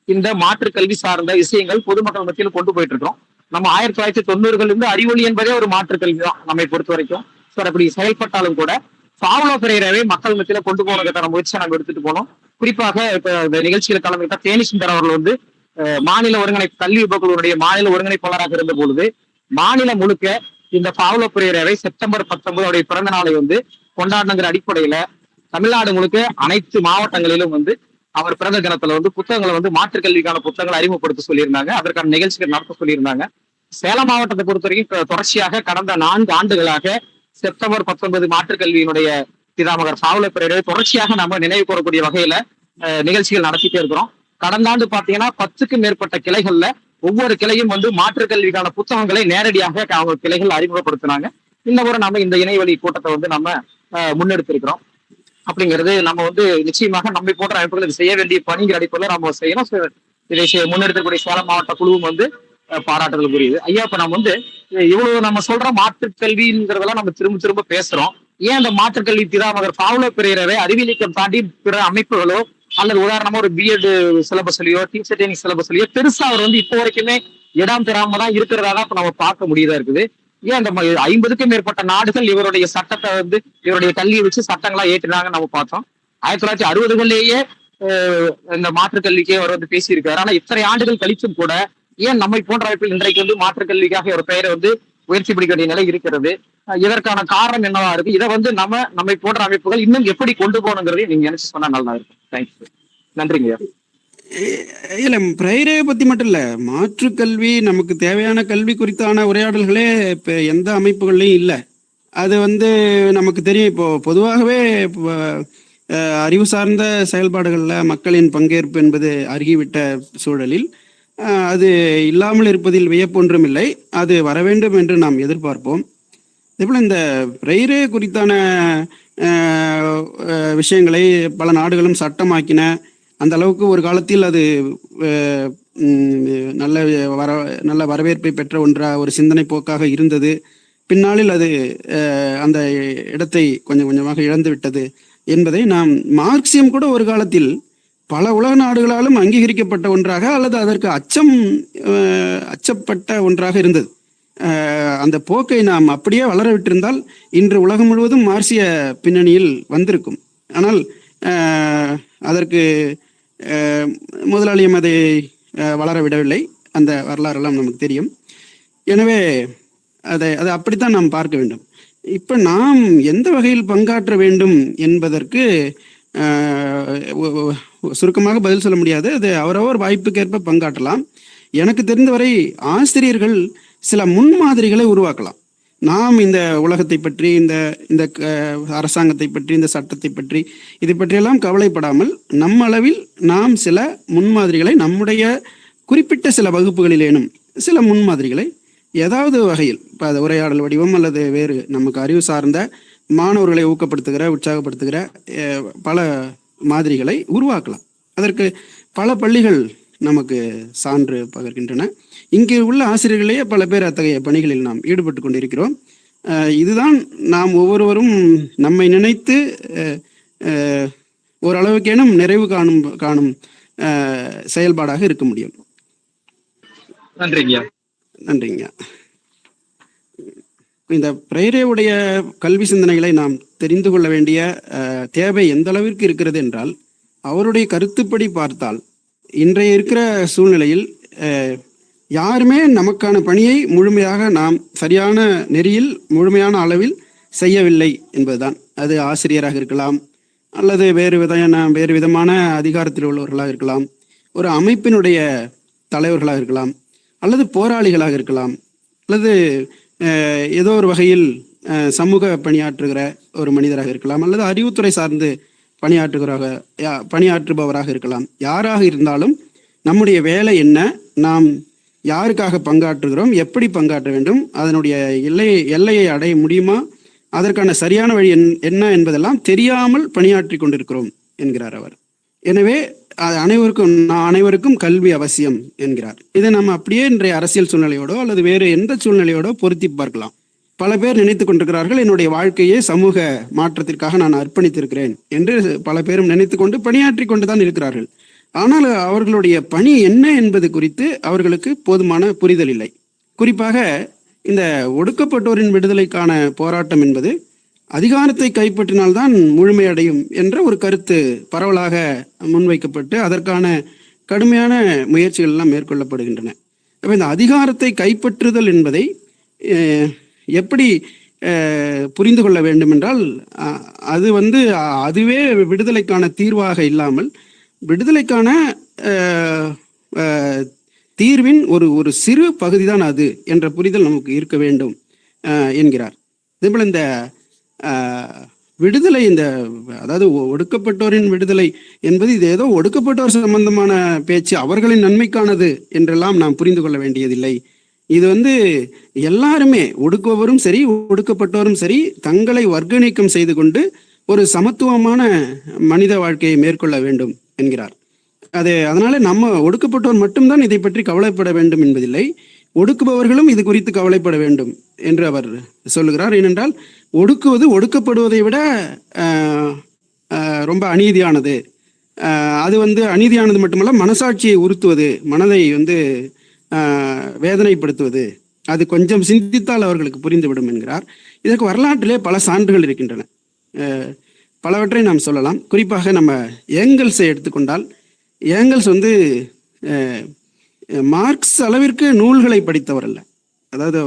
இந்த மாற்றுக் கல்வி சார்ந்த விஷயங்கள் பொதுமக்கள் மத்தியில் கொண்டு போயிட்டு இருக்கோம். நம்ம 1990 அறிவொளி என்பதே ஒரு மாற்றுக் கல்வி தான் நம்மை பொறுத்த வரைக்கும். சார் அப்படி செயல்பட்டாலும் கூட பாவ்லோ பிரேராவை மக்கள் மத்தியில கொண்டு போனதுக்கான முயற்சியை நாங்கள் எடுத்துட்டு போனோம். குறிப்பாக இப்ப இந்த நிகழ்ச்சியில கலந்துகிட்ட தேனி சுந்தர் அவர்கள் வந்து மாநில கல்வி உபகுழுவுடைய மாநில ஒருங்கிணைப்பாளராக இருந்த பொழுது மாநிலம் முழுக்க இந்த பாவ்லோ பிரேராவை செப்டம்பர் 19 அவருடைய பிறந்த நாளை வந்து கொண்டாடுங்கிற அடிப்படையில தமிழ்நாடு முழுக்க அனைத்து மாவட்டங்களிலும் வந்து அவர் பிறந்த தினத்துல வந்து புத்தகங்களை வந்து மாற்றுக்கல்விக்கான புத்தகங்களை அறிமுகப்படுத்த சொல்லியிருந்தாங்க. அதற்கான நிகழ்ச்சிகள் நடத்த சொல்லியிருந்தாங்க. சேலம் மாவட்டத்தை பொறுத்த வரைக்கும் தொடர்ச்சியாக கடந்த 4 ஆண்டுகளாக செப்டம்பர் 19 மாற்றுக்கல்வியினுடைய பிதாமகர் பாவ்லோ பிரேராவை தொடர்ச்சியாக நம்ம நினைவு கூறக்கூடிய வகையில நிகழ்ச்சிகள் நடத்திட்டே இருக்கிறோம். கடந்த ஆண்டு பாத்தீங்கன்னா 10க்கும் மேற்பட்ட கிளைகள்ல ஒவ்வொரு கிளையும் வந்து மாற்றுக்கல்விக்கான புத்தகங்களை நேரடியாக அவங்க கிளைகள் அறிமுகப்படுத்தினாங்க. இந்த முறை நம்ம இந்த இணையவழி கூட்டத்தை வந்து நம்ம முன்னெடுத்திருக்கிறோம். அப்படிங்கிறது நம்ம வந்து நிச்சயமாக நம்மை போன்ற அமைப்புகள் செய்ய வேண்டிய பணிங்கிற அடிப்படையில் நம்ம செய்யணும். இதை முன்னெடுக்கக்கூடிய சேலம் மாவட்ட குழுவும் வந்து பாராட்டுதல் புரியுது. ஐயா, இப்ப நம்ம வந்து இவ்வளவு நம்ம சொல்ற மாற்றுக்கல்விங்கிறதெல்லாம் நம்ம திரும்ப திரும்ப பேசுறோம். ஏன் அந்த மாற்றுக்கல்வி பிதாமகர் பாவ்லோ பிரேராவை அறிவியல் இயக்கம் தாண்டி பிற அமைப்புகளோ அல்லது உதாரணமா ஒரு பிஎட் சிலபஸ்லயோ டீச்சர் ட்ரைனிங் சிலபஸ்லயோ பெருசா அவர் வந்து இப்போ வரைக்குமே இடம் பெறாம தான் இருக்கிறதா இப்ப நம்ம பார்க்க முடியதா இருக்குது. ஏன் அந்த 50க்கும் மேற்பட்ட நாடுகள் இவருடைய சட்டத்தை வந்து இவருடைய கல்வியை வச்சு சட்டங்களா ஏற்றினாங்கன்னு நம்ம பார்த்தோம். 1960களிலேயே இந்த மாற்றுக்கல்விக்கே அவர் வந்து பேசியிருக்காரு. ஆனா இத்தனை ஆண்டுகள் கழிச்சும் கூட ஏன் நம்மை போன்ற அமைப்பில் இன்றைக்கு வந்து மாற்றுக்கல்விக்காக ஒரு பெயரை வந்து உயர்த்தி பிடிக்க வேண்டிய நிலை இருக்கிறது? இதற்கான காரணம் என்னவா இருக்கு? இதை வந்து நம்மை போன்ற அமைப்புகள் இன்னும் எப்படி கொண்டு போகணுங்கிறதையும் நீங்க நினைச்சு சொன்னா நல்லா இருக்கும். தேங்க்யூ. நன்றிங்க. இல்ல, பிரேராவை பத்தி மட்டும் இல்ல, மாற்றுக்கல்வி நமக்கு தேவையான கல்வி குறித்தான உரையாடல்களே இப்ப எந்த அமைப்புகள்லையும் இல்லை. அது வந்து நமக்கு தெரியும். இப்போ பொதுவாகவே அறிவு சார்ந்த செயல்பாடுகளில் மக்களின் பங்கேற்பு என்பது அருகிவிட்ட சூழலில் அது இல்லாமல் இருப்பதில் வியப்பொன்றும் இல்லை. அது வர வேண்டும் என்று நாம் எதிர்பார்ப்போம். அதேபோல் இந்த பிரேரே குறித்தான விஷயங்களை பல நாடுகளும் சட்டமாக்கின. அந்த அளவுக்கு ஒரு காலத்தில் அது நல்ல வரவேற்பை பெற்ற ஒரு சிந்தனை போக்காக இருந்தது. பின்னாளில் அது அந்த இடத்தை கொஞ்சம் கொஞ்சமாக இழந்து விட்டது என்பதை நாம் மார்க்சியம் கூட ஒரு காலத்தில் பல உலக நாடுகளாலும் அங்கீகரிக்கப்பட்ட ஒன்றாக அல்லது அதற்கு அச்சப்பட்ட ஒன்றாக இருந்தது. அந்த போக்கை நாம் அப்படியே வளர விட்டிருந்தால் இன்று உலகம் முழுவதும் மார்க்சிய பின்னணியில் வந்திருக்கும். ஆனால் அதற்கு முதலாளியம் அதை வளர விடவில்லை. அந்த வரலாறெல்லாம் நமக்கு தெரியும். எனவே அதை அப்படித்தான் நாம் பார்க்க வேண்டும். இப்போ நாம் எந்த வகையில் பங்காற்ற வேண்டும் என்பதற்கு சுருக்கமாக பதில் சொல்ல முடியாது. அது அவரவர் வாய்ப்புக்கேற்ப பங்காற்றலாம். எனக்கு தெரிந்தவரை ஆசிரியர்கள் சில முன்மாதிரிகளை உருவாக்கலாம். நாம் இந்த உலகத்தை பற்றி, இந்த அரசாங்கத்தை பற்றி, இந்த சட்டத்தை பற்றி, இதை பற்றியெல்லாம் கவலைப்படாமல் நம்மளவில் நாம் சில முன்மாதிரிகளை நம்முடைய குறிப்பிட்ட சில வகுப்புகளிலேனும் சில முன்மாதிரிகளை ஏதாவது வகையில், இப்போ அது உரையாடல் வடிவம் அல்லது வேறு நமக்கு அறிவு சார்ந்த மாணவர்களை ஊக்கப்படுத்துகிற, உற்சாகப்படுத்துகிற பல மாதிரிகளை உருவாக்கலாம். அதற்கு பல பள்ளிகள் நமக்கு சான்று பகர்கின்றன. இங்கே உள்ள ஆசிரியர்களையே பல பேர் அத்தகைய பணிகளில் நாம் ஈடுபட்டு கொண்டிருக்கிறோம். இதுதான் நாம் ஒவ்வொருவரும் நம்மை நினைத்து ஓரளவுக்கேனும் நிறைவு காணும் செயல்பாடாக இருக்க முடியும். நன்றிங்க. இந்த பிரேரேவுடைய கல்வி சிந்தனைகளை நாம் தெரிந்து கொள்ள வேண்டிய தேவை எந்த அளவிற்கு இருக்கிறது என்றால், அவருடைய கருத்துப்படி பார்த்தால் இன்றைய இருக்கிற சூழ்நிலையில் யாருமே நமக்கான பணியை முழுமையாக நாம் சரியான நெறியில் முழுமையான அளவில் செய்யவில்லை என்பதுதான். அது ஆசிரியராக இருக்கலாம், அல்லது வேறு விதமான அதிகாரத்தில் உள்ளவர்களாக இருக்கலாம், ஒரு அமைப்பினுடைய தலைவர்களாக இருக்கலாம், அல்லது போராளிகளாக இருக்கலாம், அல்லது ஏதோ ஒரு வகையில் சமூக பணியாற்றுகிற ஒரு மனிதராக இருக்கலாம், அல்லது அறிவுத்துறை சார்ந்து பணியாற்றுபவராக இருக்கலாம். யாராக இருந்தாலும் நம்முடைய வேலை என்ன, நாம் யாருக்காக பங்காற்றுகிறோம், எப்படி பங்காற்ற வேண்டும், அதனுடைய எல்லையை அடைய முடியுமா, அதற்கான சரியான வழி என்ன என்பதெல்லாம் தெரியாமல் பணியாற்றி கொண்டிருக்கிறோம் என்கிறார் அவர். எனவே அனைவருக்கும் கல்வி அவசியம் என்கிறார். இதை நம்ம அப்படியே இன்றைய அரசியல் சூழ்நிலையோடோ அல்லது வேறு எந்த சூழ்நிலையோடோ பொருத்தி பார்க்கலாம். பல பேர் நினைத்து கொண்டிருக்கிறார்கள், என்னுடைய வாழ்க்கையை சமூக மாற்றத்திற்காக நான் அர்ப்பணித்திருக்கிறேன் என்று பல பேரும் நினைத்து கொண்டு பணியாற்றி கொண்டுதான் இருக்கிறார்கள். ஆனால் அவர்களுடைய பணி என்ன என்பது குறித்து அவர்களுக்கு போதுமான புரிதல் இல்லை. குறிப்பாக இந்த ஒடுக்கப்பட்டோரின் விடுதலைக்கான போராட்டம் என்பது அதிகாரத்தை கைப்பற்றினால்தான் முழுமையடையும் என்ற ஒரு கருத்து பரவலாக முன்வைக்கப்பட்டு அதற்கான கடுமையான முயற்சிகள் எல்லாம் மேற்கொள்ளப்படுகின்றன. அப்போ இந்த அதிகாரத்தை கைப்பற்றுதல் என்பதை எப்படி புரிந்து கொள்ள வேண்டும் என்றால், அதுவே விடுதலைக்கான தீர்வாக இல்லாமல் விடுதலைக்கான தீர்வின் ஒரு சிறு பகுதி தான் அது என்ற புரிதல் நமக்கு இருக்க வேண்டும் என்கிறார். இதேபோல் இந்த விடுதலை, அதாவது ஒடுக்கப்பட்டோரின் விடுதலை என்பது இது ஏதோ ஒடுக்கப்பட்டோர் சம்பந்தமான பேச்சு, அவர்களின் நன்மைக்கானது என்றெல்லாம் நாம் புரிந்து கொள்ள வேண்டியதில்லை. இது எல்லாருமே, ஒடுக்குபவரும் சரி ஒடுக்கப்பட்டோரும் சரி, தங்களை வர்க்க நீக்கம் செய்து கொண்டு ஒரு சமத்துவமான மனித வாழ்க்கையை மேற்கொள்ள வேண்டும் என்கிறார். அதனால நம்ம ஒடுக்கப்பட்டோர் மட்டும்தான் இதை பற்றி கவலைப்பட வேண்டும் என்பதில்லை, ஒடுக்குபவர்களும் இது குறித்து கவலைப்பட வேண்டும் என்று அவர் சொல்லுகிறார். ஏனென்றால் ஒடுக்குவது ஒடுக்கப்படுவதை விட ரொம்ப அநீதியானது. அது அநீதியானது மட்டுமல்ல, மனசாட்சியை உறுத்துவது, மனதை வேதனைப்படுத்துவது. அது கொஞ்சம் சிந்தித்தால் அவர்களுக்கு புரிந்துவிடும் என்கிறார். இதற்கு வரலாற்றிலே பல சான்றுகள் இருக்கின்றன. பலவற்றை நாம் சொல்லலாம். குறிப்பாக நம்ம ஏங்கல்ஸை எடுத்துக்கொண்டால், ஏங்கல்ஸ் மார்க்ஸ் அளவிற்கு நூல்களை படித்தவர் அல்ல. அதாவது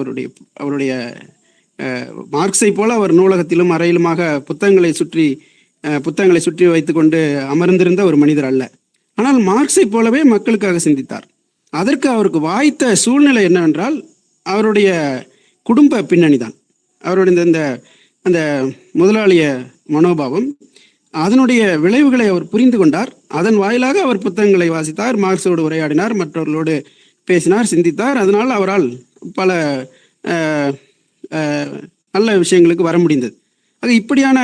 அவருடைய மார்க்ஸை போல அவர் நூலகத்திலும் அறையிலுமாக புத்தகங்களை சுற்றி வைத்துக்கொண்டு அமர்ந்திருந்த ஒரு மனிதர் அல்ல. ஆனால் மார்க்ஸை போலவே மக்களுக்காக சிந்தித்தார். அதற்கு அவருக்கு வாய்த்த சூழ்நிலை என்னவென்றால், அவருடைய குடும்ப பின்னணி தான். அவருடைய அந்த முதலாளிய மனோபாவம், அதனுடைய விளைவுகளை அவர் புரிந்து கொண்டார். அதன் வாயிலாக அவர் புத்தகங்களை வாசித்தார், மார்க்ஸோடு உரையாடினார், மற்றவர்களோடு பேசினார், சிந்தித்தார். அதனால் அவரால் பல நல்ல விஷயங்களுக்கு வர முடிந்தது. அது இப்படியான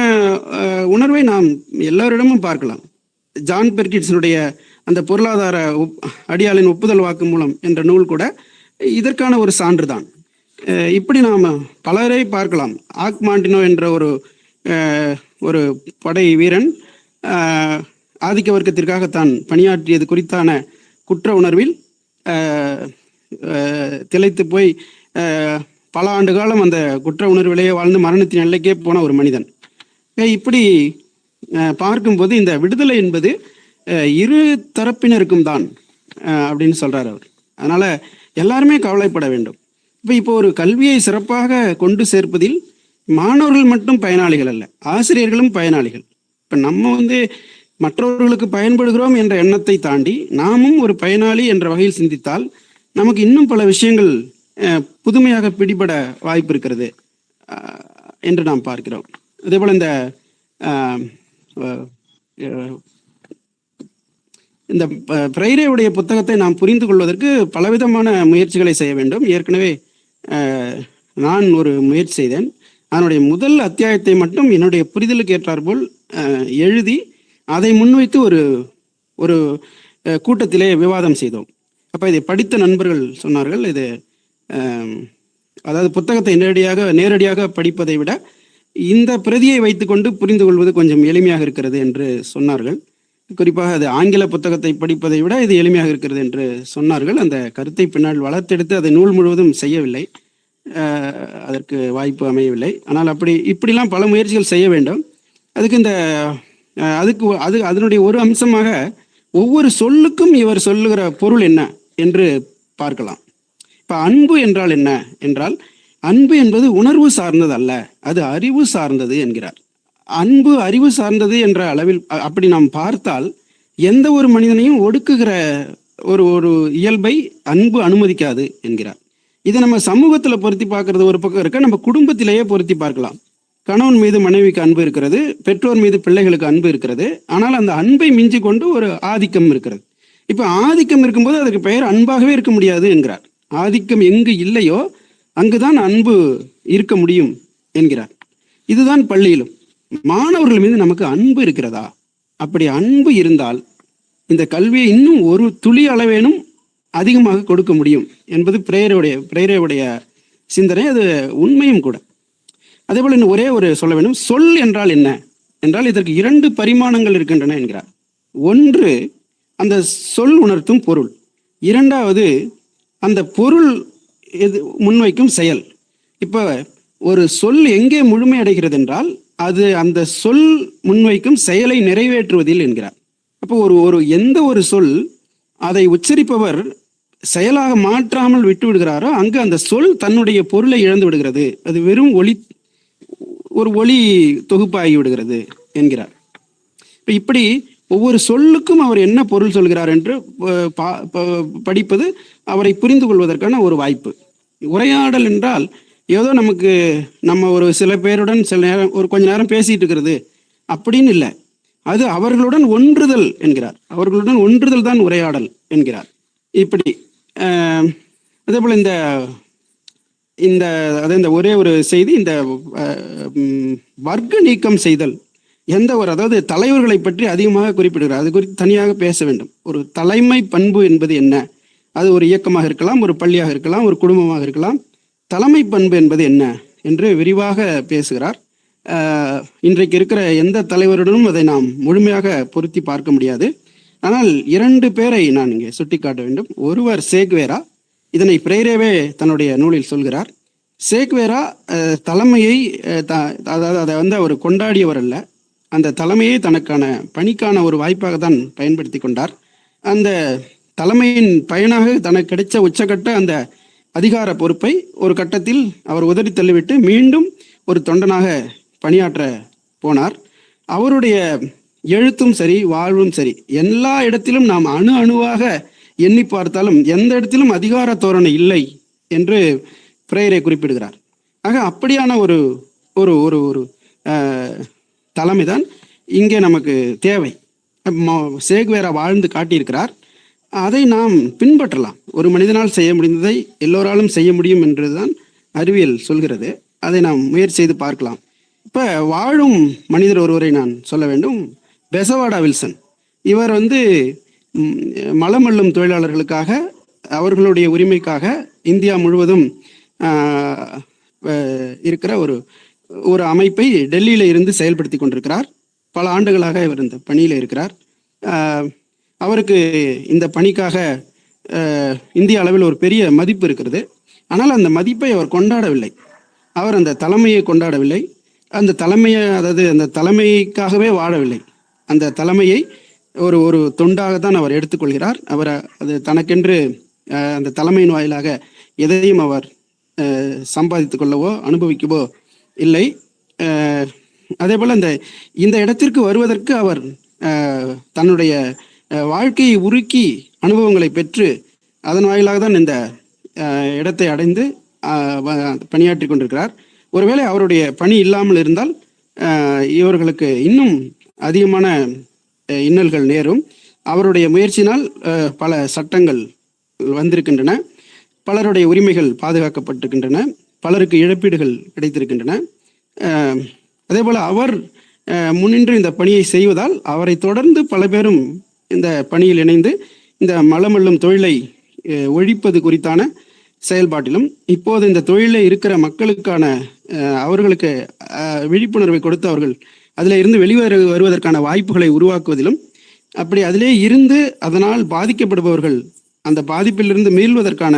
உணர்வை நாம் எல்லோரிடமும் பார்க்கலாம். ஜான் பெர்கின்ஸினுடைய அந்த பொருளாதார அடியாளின் ஒப்புதல் வாக்குமூலம் என்ற நூல் கூட இதற்கான ஒரு சான்றுதான். இப்படி நாம் பலரை பார்க்கலாம். ஆக்மாண்டினோ என்ற ஒரு படை வீரன் ஆதிக்க வர்க்கத்திற்காக தான் பணியாற்றியது குறித்தான குற்ற உணர்வில் திளைத்து போய் பல ஆண்டு காலம் அந்த குற்ற உணர்விலேயே வாழ்ந்து மரணத்தின் எல்லைக்கே போன ஒரு மனிதன். இப்படி பார்க்கும்போது இந்த விடுதலை என்பது இரு தரப்பினருக்கும் தான் அப்படின்னு சொல்றார் அவர். அதனால எல்லாருமே கவலைப்பட வேண்டும். இப்போ ஒரு கல்வியை சிறப்பாக கொண்டு சேர்ப்பதில் மாணவர்கள் மட்டும் பயனாளிகள் அல்ல, ஆசிரியர்களும் பயனாளிகள். இப்போ நம்ம மற்றவர்களுக்கு பயன்படுகிறோம் என்ற எண்ணத்தை தாண்டி நாமும் ஒரு பயனாளி என்ற வகையில் சிந்தித்தால் நமக்கு இன்னும் பல விஷயங்கள் புதுமையாக பிடிபட வாய்ப்பு இருக்கிறது என்று நாம் பார்க்கிறோம். அதே போல இந்த ஃப்ரைரேவுடைய புத்தகத்தை நாம் புரிந்து கொள்வதற்கு பலவிதமான முயற்சிகளை செய்ய வேண்டும். ஏற்கனவே நான் ஒரு முயற்சி செய்தேன். அதனுடைய முதல் அத்தியாயத்தை மட்டும் என்னுடைய புரிதலுக்கு ஏற்றாற்போல் எழுதி அதை முன்வைத்து ஒரு கூட்டத்திலே விவாதம் செய்தோம். அப்போ இதை படித்த நண்பர்கள் சொன்னார்கள், இது அதாவது புத்தகத்தை நேரடியாக படிப்பதை விட இந்த பிரதியை வைத்துக்கொண்டு புரிந்து கொள்வது கொஞ்சம் எளிமையாக இருக்கிறது என்று சொன்னார்கள். குறிப்பாக அது ஆங்கில புத்தகத்தை படிப்பதை விட இது எளிமையாக இருக்கிறது என்று சொன்னார்கள். அந்த கருத்தை பின்னால் வளர்த்தெடுத்து அதை நூல் முழுவதும் செய்யவில்லை, அதற்கு வாய்ப்பு அமையவில்லை. ஆனால் இப்படிலாம் பல முயற்சிகள் செய்ய வேண்டும். அதுக்கு அதனுடைய ஒரு அம்சமாக ஒவ்வொரு சொல்லுக்கும் இவர் சொல்லுகிற பொருள் என்ன என்று பார்க்கலாம். இப்ப அன்பு என்றால் என்ன என்றால், அன்பு என்பது உணர்வு சார்ந்தது அல்ல, அது அறிவு சார்ந்தது என்கிறார். அன்பு அறிவு சார்ந்தது என்ற அளவில் அப்படி நாம் பார்த்தால் எந்த ஒரு மனிதனையும் ஒடுக்குகிற ஒரு இயல்பை அன்பு அனுமதிக்காது என்கிறார். இதை நம்ம சமூகத்துல பொருத்தி பார்க்கறது ஒரு பக்கம் இருக்க, நம்ம குடும்பத்திலேயே பொருத்தி பார்க்கலாம். கணவன் மீது மனைவிக்கு அன்பு இருக்கிறது, பெற்றோர் மீது பிள்ளைகளுக்கு அன்பு இருக்கிறது. ஆனால் அந்த அன்பை மிஞ்சி கொண்டு ஒரு ஆதிக்கம் இருக்கிறது. இப்ப ஆதிக்கம் இருக்கும்போது அதுக்கு பெயர் அன்பாகவே இருக்க முடியாது என்கிறார். ஆதிக்கம் எங்கு இல்லையோ அங்குதான் அன்பு இருக்க முடியும் என்கிறார். இதுதான் பள்ளியிலும் மாணவர்கள் மீது நமக்கு அன்பு இருக்கிறதா? அப்படி அன்பு இருந்தால் இந்த கல்வியை இன்னும் ஒரு துளி அளவேனும் அதிகமாக கொடுக்க முடியும் என்பது பிரேரையுடைய சிந்தனை. அது உண்மையும் கூட. அதே போல இன்னும் ஒரே ஒரு சொல்ல வேண்டும். சொல் என்றால் என்ன என்றால், இதற்கு 2 பரிமாணங்கள் இருக்கின்றன என்கிறார். ஒன்று அந்த சொல் உணர்த்தும் பொருள், இரண்டாவது அந்த பொருள் முன்வைக்கும் செயல். இப்ப ஒரு சொல் எங்கே முழுமை அடைகிறது என்றால் அது அந்த சொல் முன்வைக்கும் செயலை நிறைவேற்றுவதில் என்கிறார். அப்போ எந்த ஒரு சொல் அதை உச்சரிப்பவர் செயலாக மாற்றாமல் விட்டு விடுகிறாரோ அங்கு அந்த சொல் தன்னுடைய பொருளை இழந்து விடுகிறது. அது வெறும் ஒளி தொகுப்பாகி விடுகிறது என்கிறார். இப்படி ஒவ்வொரு சொல்லுக்கும் அவர் என்ன பொருள் சொல்கிறார் என்று படிப்பது அவரை புரிந்து கொள்வதற்கான ஒரு வாய்ப்பு. உரையாடல் என்றால் ஏதோ நம்ம ஒரு சில பேருடன் சில நேரம் கொஞ்ச நேரம் பேசிட்டு இருக்கிறது அப்படின்னு இல்லை. அது அவர்களுடன் ஒன்றுதல் என்கிறார். அவர்களுடன் ஒன்றுதல் தான் உரையாடல் என்கிறார். இப்படி அதே போல இந்த ஒரே ஒரு செய்தி, இந்த வர்க்க நீக்கம் செய்தல் அதாவது தலைவர்களை பற்றி அதிகமாக குறிப்பிடுகிறார். அது குறித்து தனியாக பேச வேண்டும். ஒரு தலைமை பண்பு என்பது என்ன? அது ஒரு இயக்கமாக இருக்கலாம், ஒரு பள்ளியாக இருக்கலாம், ஒரு குடும்பமாக இருக்கலாம். தலைமை பண்பு என்பது என்ன என்று விரிவாக பேசுகிறார். இன்றைக்கு இருக்கிற எந்த தலைவருடனும் அதை நாம் முழுமையாக பொருத்தி பார்க்க முடியாது. ஆனால் 2 பேரை நான் இங்கே சுட்டிக்காட்ட வேண்டும். ஒருவர் சேக்வேரா. இதனை பிரேரேவே தன்னுடைய நூலில் சொல்கிறார். சேக்வேரா தலைமையை அதாவது அதை அவர் கொண்டாடியவர் அல்ல, அந்த தலைமையை தனக்கான பணிக்கான ஒரு வாய்ப்பாக தான் பயன்படுத்தி கொண்டார். அந்த தலைமையின் பயனாக தனக்கு கிடைச்ச உச்சகட்ட அந்த அதிகார பொறுப்பை ஒரு கட்டத்தில் அவர் உதறி தள்ளிவிட்டு மீண்டும் ஒரு தொண்டனாக பணியாற்ற போனார். அவருடைய எழுத்தும் சரி, வாழ்வும் சரி, எல்லா இடத்திலும் நாம் அணுவாக எண்ணி பார்த்தாலும் எந்த இடத்திலும் அதிகார தோரணை இல்லை என்று பிரேயரை குறிப்பிடுகிறார். ஆக அப்படியான ஒரு ஒரு ஒரு தலைமைதான் இங்கே நமக்கு தேவை. சேக்வேரா வாழ்ந்து காட்டியிருக்கிறார். அதை நாம் பின்பற்றலாம். ஒரு மனிதனால் செய்ய முடிந்ததை எல்லோராலும் செய்ய முடியும் என்றுதான் அறிவியல் சொல்கிறது. அதை நாம் முயற்சி செய்து பார்க்கலாம். இப்ப வாழும் மனிதர் ஒருவரை நான் சொல்ல வேண்டும். பெசவாடா வில்சன். இவர் மலமல்லும் தொழிலாளர்களுக்காக, அவர்களுடைய உரிமைக்காக இந்தியா முழுவதும் இருக்கிற ஒரு அமைப்பை டெல்லியில இருந்து செயல்படுத்தி கொண்டிருக்கிறார். பல ஆண்டுகளாக இவர் இந்த பணியில இருக்கிறார். அவருக்கு இந்த பணிக்காக இந்திய அளவில் ஒரு பெரிய மதிப்பு இருக்கிறது. ஆனால் அந்த மதிப்பை அவர் கொண்டாடவில்லை. அவர் அந்த தலைமையை கொண்டாடவில்லை. அந்த தலைமைக்காகவே வாழவில்லை. அந்த தலைமையை ஒரு தொண்டாகத்தான் அவர் எடுத்துக்கொள்கிறார். அது தனக்கென்று அந்த தலைமையின் வாயிலாக எதையும் அவர் சம்பாதித்துக் கொள்ளவோ அனுபவிக்கவோ இல்லை. அதே போல இந்த இடத்திற்கு வருவதற்கு அவர் தன்னுடைய வாழ்க்கையை உருக்கி அனுபவங்களை பெற்று அதன் வாயிலாக தான் இந்த இடத்தை அடைந்து பணியாற்றி கொண்டிருக்கிறார். ஒருவேளை அவருடைய பணி இல்லாமல் இருந்தால் இவர்களுக்கு இன்னும் அதிகமான இன்னல்கள் நேரும். அவருடைய முயற்சியினால் பல சட்டங்கள் வந்திருக்கின்றன, பலருடைய உரிமைகள் பாதுகாக்கப்பட்டிருக்கின்றன, பலருக்கு இழப்பீடுகள் கிடைத்திருக்கின்றன. அதே போல அவர் முன்னின்று இந்த பணியை செய்வதால் அவரை தொடர்ந்து பல பேரும் இந்த பணியில் இணைந்து இந்த மலமல்லும் தொழிலை ஒழிப்பது குறித்தான செயல்பாட்டிலும், இப்போது இந்த தொழிலில் இருக்கிற மக்களுக்கான அவர்களுக்கு விழிப்புணர்வை கொடுத்து அவர்கள் அதில் இருந்து வருவதற்கான வாய்ப்புகளை உருவாக்குவதிலும், அப்படி அதிலே இருந்து அதனால் பாதிக்கப்படுபவர்கள் அந்த பாதிப்பிலிருந்து மீள்வதற்கான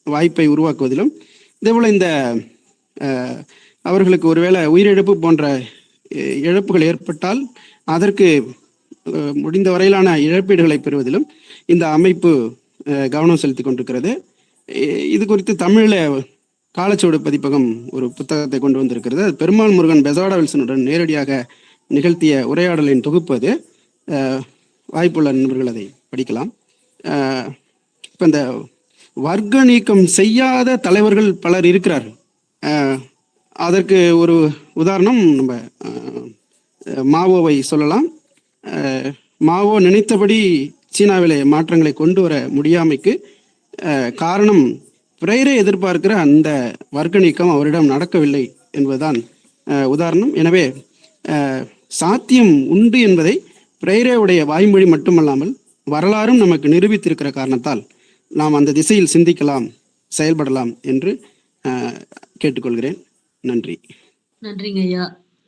வாய்ப்பை உருவாக்குவதிலும், இதேபோல் இந்த அவர்களுக்கு ஒருவேளை உயிரிழப்பு போன்ற இழப்புகள் ஏற்பட்டால் அதற்கு முடிந்த வரையிலான இழப்பீடுகளை பெறுவதிலும் இந்த அமைப்பு கவனம் செலுத்தி கொண்டிருக்கிறது. இது குறித்து தமிழில் காலச்சுவடு பதிப்பகம் ஒரு புத்தகத்தை கொண்டு வந்திருக்கிறது. அது பெருமாள் முருகன் பெசாடா வில்சனுடன் நேரடியாக நிகழ்த்திய உரையாடலின் தொகுப்பு. அது வாய்ப்புள்ள நண்பர்கள் அதை படிக்கலாம். இப்போ இந்த வர்க்க நீக்கம் செய்யாத தலைவர்கள் பலர் இருக்கிறார்கள். அதற்கு ஒரு உதாரணம் நம்ம மாவோவை சொல்லலாம். மாவோ நினைத்தபடி சீனாவிலே மாற்றங்களை கொண்டு வர முடியாமைக்கு காரணம் பிரேரை எதிர்பார்க்கிற அந்த வர்க்க நீக்கம் அவரிடம் நடக்கவில்லை என்பதுதான் உதாரணம். எனவே சாத்தியம் உண்டு என்பதை பிரேரேவுடைய வாய்மொழி மட்டுமல்லாமல் வரலாறும் நமக்கு நிரூபித்திருக்கிற காரணத்தால் நாம் அந்த திசையில் சிந்திக்கலாம், செயல்படலாம் என்று கேட்டுக்கொள்கிறேன். நன்றி. நன்றிங்க ஐயா.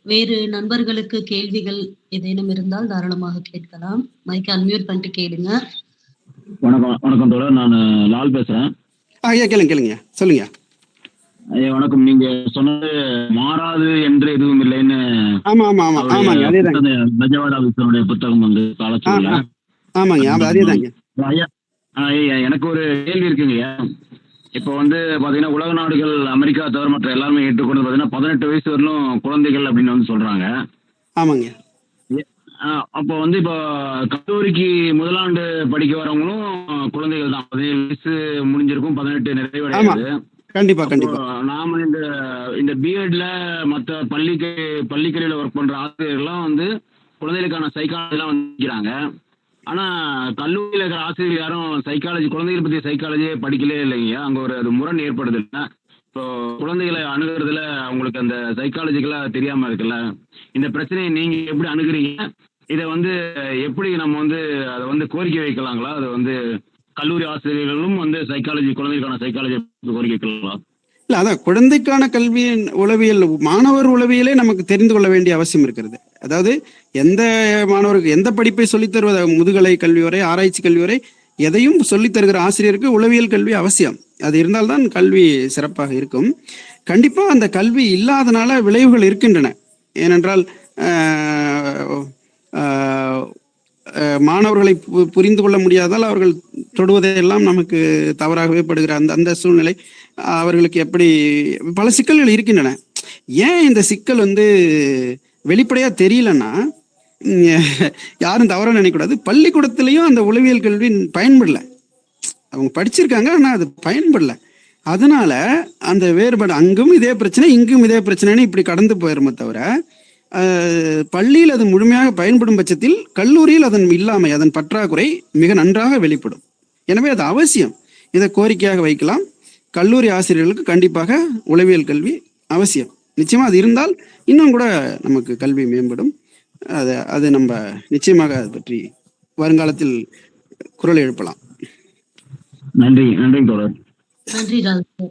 வேறு நண்பர்களுக்கு கேள்விகள் ஏதேனும் இருந்தால் தாராளமாக கேட்கலாம். மைக் அன்மியூட் பண்ணிட்டு கேளுங்க. வணக்கம் தோழர், நான் லால் பேசுறேன். ஐயா கேளுங்க, சொல்லுங்க. ஐயா வணக்கம். நீங்க சொன்னது மாறாது என்று எதுவும் இல்லைன்னு. ஆமாங்க, அதேதாங்க. பெஜவாடா வில்சனுடைய புத்தகம் வந்து காலச்சூழல. ஆமாங்க, அதேதாங்க. ஐயா எனக்கு ஒரு கேள்வி இருக்குங்க. இப்போ வந்து பாத்தீங்கன்னா உலக நாடுகள் அமெரிக்கா தவிர மற்ற எல்லாருமே ஏற்றுக்கொண்டு பாத்தீங்கன்னா 18 வயசு வரலும் குழந்தைகள் அப்படின்னு வந்து சொல்றாங்க. ஆமாங்க. அப்போ வந்து இப்போ கல்லூரிக்கு முதலாண்டு படிக்க வரவங்களும் குழந்தைகள் தான். 17 வயசு முடிஞ்சிருக்கும், 18 நிறைவடையாது. கண்டிப்பா. நாம இந்த பிஎட்ல மற்ற பள்ளிக்கல்வியில ஒர்க் பண்ற ஆசிரியர்கள்லாம் வந்து குழந்தைகளுக்கான சைக்காலஜி எல்லாம் வந்துக்கிறாங்க. ஆனா கல்லூரியில இருக்கிற ஆசிரியர்கள் யாரும் சைக்காலஜி, குழந்தைகளை பத்தி சைக்காலஜியே படிக்கலே இல்லைங்க. அங்க ஒரு முரண் ஏற்படுது இல்லை. இப்போ குழந்தைகளை அணுகிறதுல அவங்களுக்கு அந்த சைக்காலஜிக்கலா தெரியாம இருக்குல்ல. இந்த பிரச்சனையை நீங்க எப்படி அணுகுறீங்க? இதை வந்து எப்படி நம்ம வந்து அதை வந்து கோரிக்கை வைக்கலாங்களா? அதை வந்து கல்லூரி ஆசிரியர்களும் வந்து சைக்காலஜி, குழந்தைக்கான சைக்காலஜி கோரிக்கை வைக்கலாம். இல்ல, அதான் குழந்தைக்கான கல்வியின் உளவியல், மாணவர் உளவியலே நமக்கு தெரிந்து கொள்ள வேண்டிய அவசியம் இருக்கிறது. அதாவது எந்த மாணவருக்கு எந்த படிப்பை சொல்லித் தருவது, முதுகலை கல்வி வரை, ஆராய்ச்சி கல்வி வரை எதையும் சொல்லித் தருகிற ஆசிரியருக்கு உளவியல் கல்வி அவசியம். அது இருந்தால்தான் கல்வி சிறப்பாக இருக்கும். கண்டிப்பா அந்த கல்வி இல்லாதனால விளைவுகள் இருக்கின்றன. ஏனென்றால் மாணவர்களை புரிந்து கொள்ள முடியாதால் அவர்கள் தொடுவதையெல்லாம் நமக்கு தவறாகவே படுகிற அந்த சூழ்நிலை அவர்களுக்கு எப்படி பல சிக்கல்கள் இருக்கின்றன. ஏன் இந்த சிக்கல் வந்து வெளிப்படையா தெரியலன்னா, யாரும் தவறாக நினைக்கக்கூடாது, பள்ளிக்கூடத்திலையும் அந்த உளவியல் கல்வி பயன்படல. அவங்க படிச்சிருக்காங்க, ஆனா அது பயன்படல. அதனால அந்த வேறுபாடு, அங்கும் இதே பிரச்சனை இங்கும் இதே பிரச்சனைன்னு இப்படி கடந்து போயிருமே தவிர, பள்ளியில் அது முழுமையாக பயன்படும் பட்சத்தில் கல்லூரியில் அதன் இல்லாமை, அதன் பற்றாக்குறை மிக நன்றாக வெளிப்படும். எனவே அது அவசியம். இதை கோரிக்கையாக வைக்கலாம். கல்லூரி ஆசிரியர்களுக்கு கண்டிப்பாக உளவியல் கல்வி அவசியம். நிச்சயமா அது இருந்தால் இன்னும் கூட நமக்கு கல்வி மேம்படும். அது நம்ம நிச்சயமாக அதை பற்றி வருங்காலத்தில் குரல் எழுப்பலாம். நன்றி தோழர். நன்றி ராஜ்.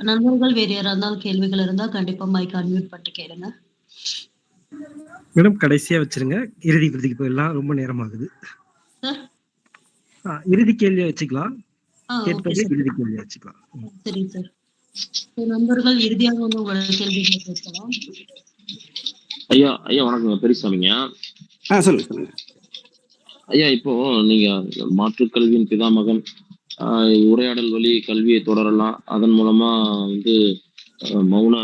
நண்பர்கள் வேறு யாராவது கேள்விகள் இருந்தா கண்டிப்பா மைக் அன்மியூட் பண்ணிட்டு கேளுங்க. மேடம் கடைசியா வச்சிருங்க, இறுதி கேள்விக்கு போயிடலாம், ரொம்ப நேரம் ஆகுது. இறுதி கேள்வியா வச்சுக்கலாம். இறுதி கேள்வியா வச்சுக்கலாம். சரி சார். நண்பர்கள் இறுதியாக வந்து உங்களோட கேள்விகளை கேட்கலாம். ஐயா வணக்கம். பெரியசாமிங்க. சொல்லுங்க ஐயா. இப்போ நீங்க மாற்றுக் கல்வியின் பிதாமகன், உரையாடல் வழி கல்வியை தொடரலாம், அதன் மூலமா வந்து மௌன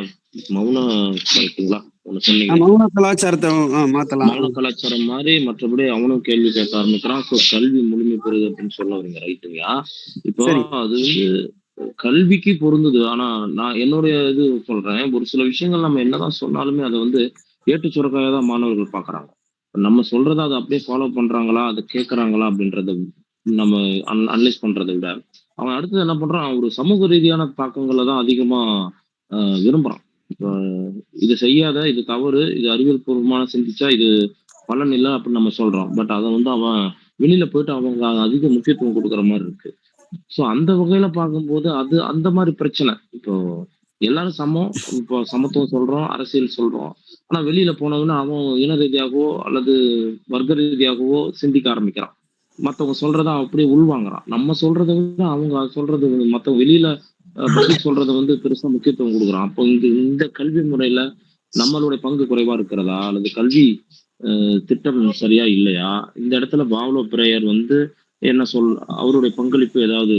கருத்துங்களா ஒண்ணு சொன்னீங்க, மௌன கலாச்சாரத்தை மாத்தலாம். மௌன கலாச்சாரம் மாதிரி மற்றபடி அவனும் கேள்வி கேட்க ஆரம்பிக்கிறான். கல்வி முழுமை பெறுது அப்படின்னு சொல்ல வரீங்க, ரைட்டுங்களா? இப்போ அது வந்து கல்விக்கு பொருந்தது. ஆனா நான் என்னுடைய இது சொல்றேன், ஒரு சில விஷயங்கள் நம்ம என்னதான் சொன்னாலுமே அதை வந்து ஏட்டு சுரக்காயா தான் மாணவர்கள் பாக்குறாங்க. நம்ம சொல்றதை அதை அப்படியே ஃபாலோ பண்றாங்களா, அதை கேட்கறாங்களா அப்படின்றத நம்ம அனலைஸ் பண்றதை விட அவன் அடுத்தது என்ன பண்றான், ஒரு சமூக ரீதியான தாக்கங்களை தான் அதிகமா விரும்புறான். இது செய்யாத, இது தவறு, இது அறிவியல் பூர்வமான சிந்திச்சா இது பலன் இல்லை அப்படின்னு நம்ம சொல்றோம். பட் அதை வந்து அவன் வெளியில போயிட்டு அவங்க அதிக முக்கியத்துவம் கொடுக்குற மாதிரி இருக்கு. ஸோ அந்த வகையில பார்க்கும்போது அது அந்த மாதிரி பிரச்சனை. இப்போ எல்லாரும் சமம், இப்போ சமத்துவம் சொல்றோம், அரசியல் சொல்றோம். ஆனா வெளியில போனவங்கன்னா அவன் இன ரீதியாகவோ அல்லது வர்க்க ரீதியாகவோ சிந்திக்க ஆரம்பிக்கிறான். மத்தவங்க சொல்றத அப்படியே உள்வாங்குறான். நம்ம சொல்றதை விட அவங்க சொல்றது மத்தவங்க வெளியில பதில் சொல்றதை பெருசா முக்கியத்துவம் கொடுக்குறான். அப்போ இந்த கல்வி முறையில நம்மளுடைய பங்கு குறைவா இருக்கிறதா அல்லது கல்வி திட்டம் சரியா இல்லையா? இந்த இடத்துல பாவ்லோ பிரேயர் என்ன அவருடைய பங்களிப்பு ஏதாவது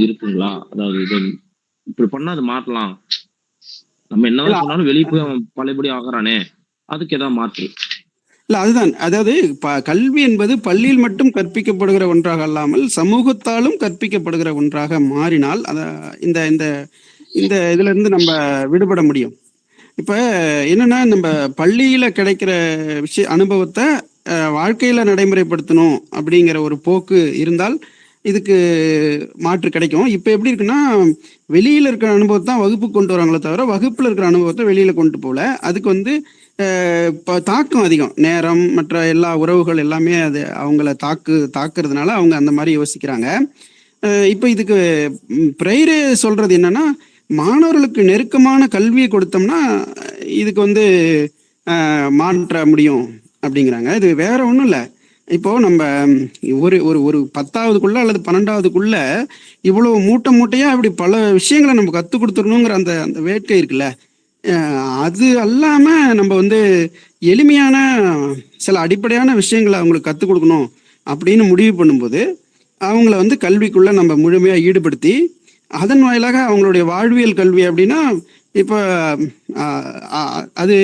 இருக்குங்களா? அதாவது இது இப்படி பண்ணா அது மாற்றலாம், நம்ம என்னதான் சொன்னாலும் வெளியே போய் அவன் பழையபடி ஆகிறானே, அதுக்கு ஏதாவது மாற்று? இல்ல அதுதான், அதாவது கல்வி என்பது பள்ளியில் மட்டும் கற்பிக்கப்படுகிற ஒன்றாக அல்லாமல் சமூகத்தாலும் கற்பிக்கப்படுகிற ஒன்றாக மாறினால் இந்த இந்த இந்த இதுல இருந்து நம்ம விடுபட முடியும். இப்ப என்னன்னா, நம்ம பள்ளியில கிடைக்கிற அனுபவத்தை வாழ்க்கையில நடைமுறைப்படுத்தணும் அப்படிங்கிற ஒரு போக்கு இருந்தால் இதுக்கு மாற்று கிடைக்கும். இப்ப எப்படி இருக்குன்னா, வெளியில இருக்கிற அனுபவத்தை தான் வகுப்புக்கு கொண்டு வராங்களே தவிர வகுப்புல இருக்கிற அனுபவத்தை வெளியில கொண்டு போல. அதுக்கு தாக்கம் அதிகம். நேரம் மற்ற எல்லா உறவுகள் எல்லாமே அது அவங்கள தாக்குறதுனால அவங்க அந்த மாதிரி யோசிக்கிறாங்க. இப்ப இதுக்கு பிரேயர் சொல்றது என்னன்னா, மாணவர்களுக்கு நெருக்கமான கல்வியை கொடுத்தோம்னா இதுக்கு மாற்ற முடியும் அப்படிங்கிறாங்க. இது வேற ஒன்றும் இல்லை. இப்போ நம்ம ஒரு ஒரு ஒரு 10ஆவதுக்குள்ள அல்லது 12ஆவதுக்குள்ள இவ்வளவு மூட்டையா இப்படி பல விஷயங்களை நம்ம கற்றுக் கொடுத்துடணுங்கிற அந்த அந்த வேட்கை இருக்குல்ல, அது அல்லாம நம்ம எளிமையான சில அடிப்படையான விஷயங்களை அவங்களுக்கு கற்றுக் கொடுக்கணும் அப்படின்னு முடிவு பண்ணும்போது அவங்கள கல்விக்குள்ள நம்ம முழுமையா ஈடுபடுத்தி அதன் வாயிலாக அவங்களுடைய வாழ்வியல் கல்வி அப்படின்னா இப்போ அது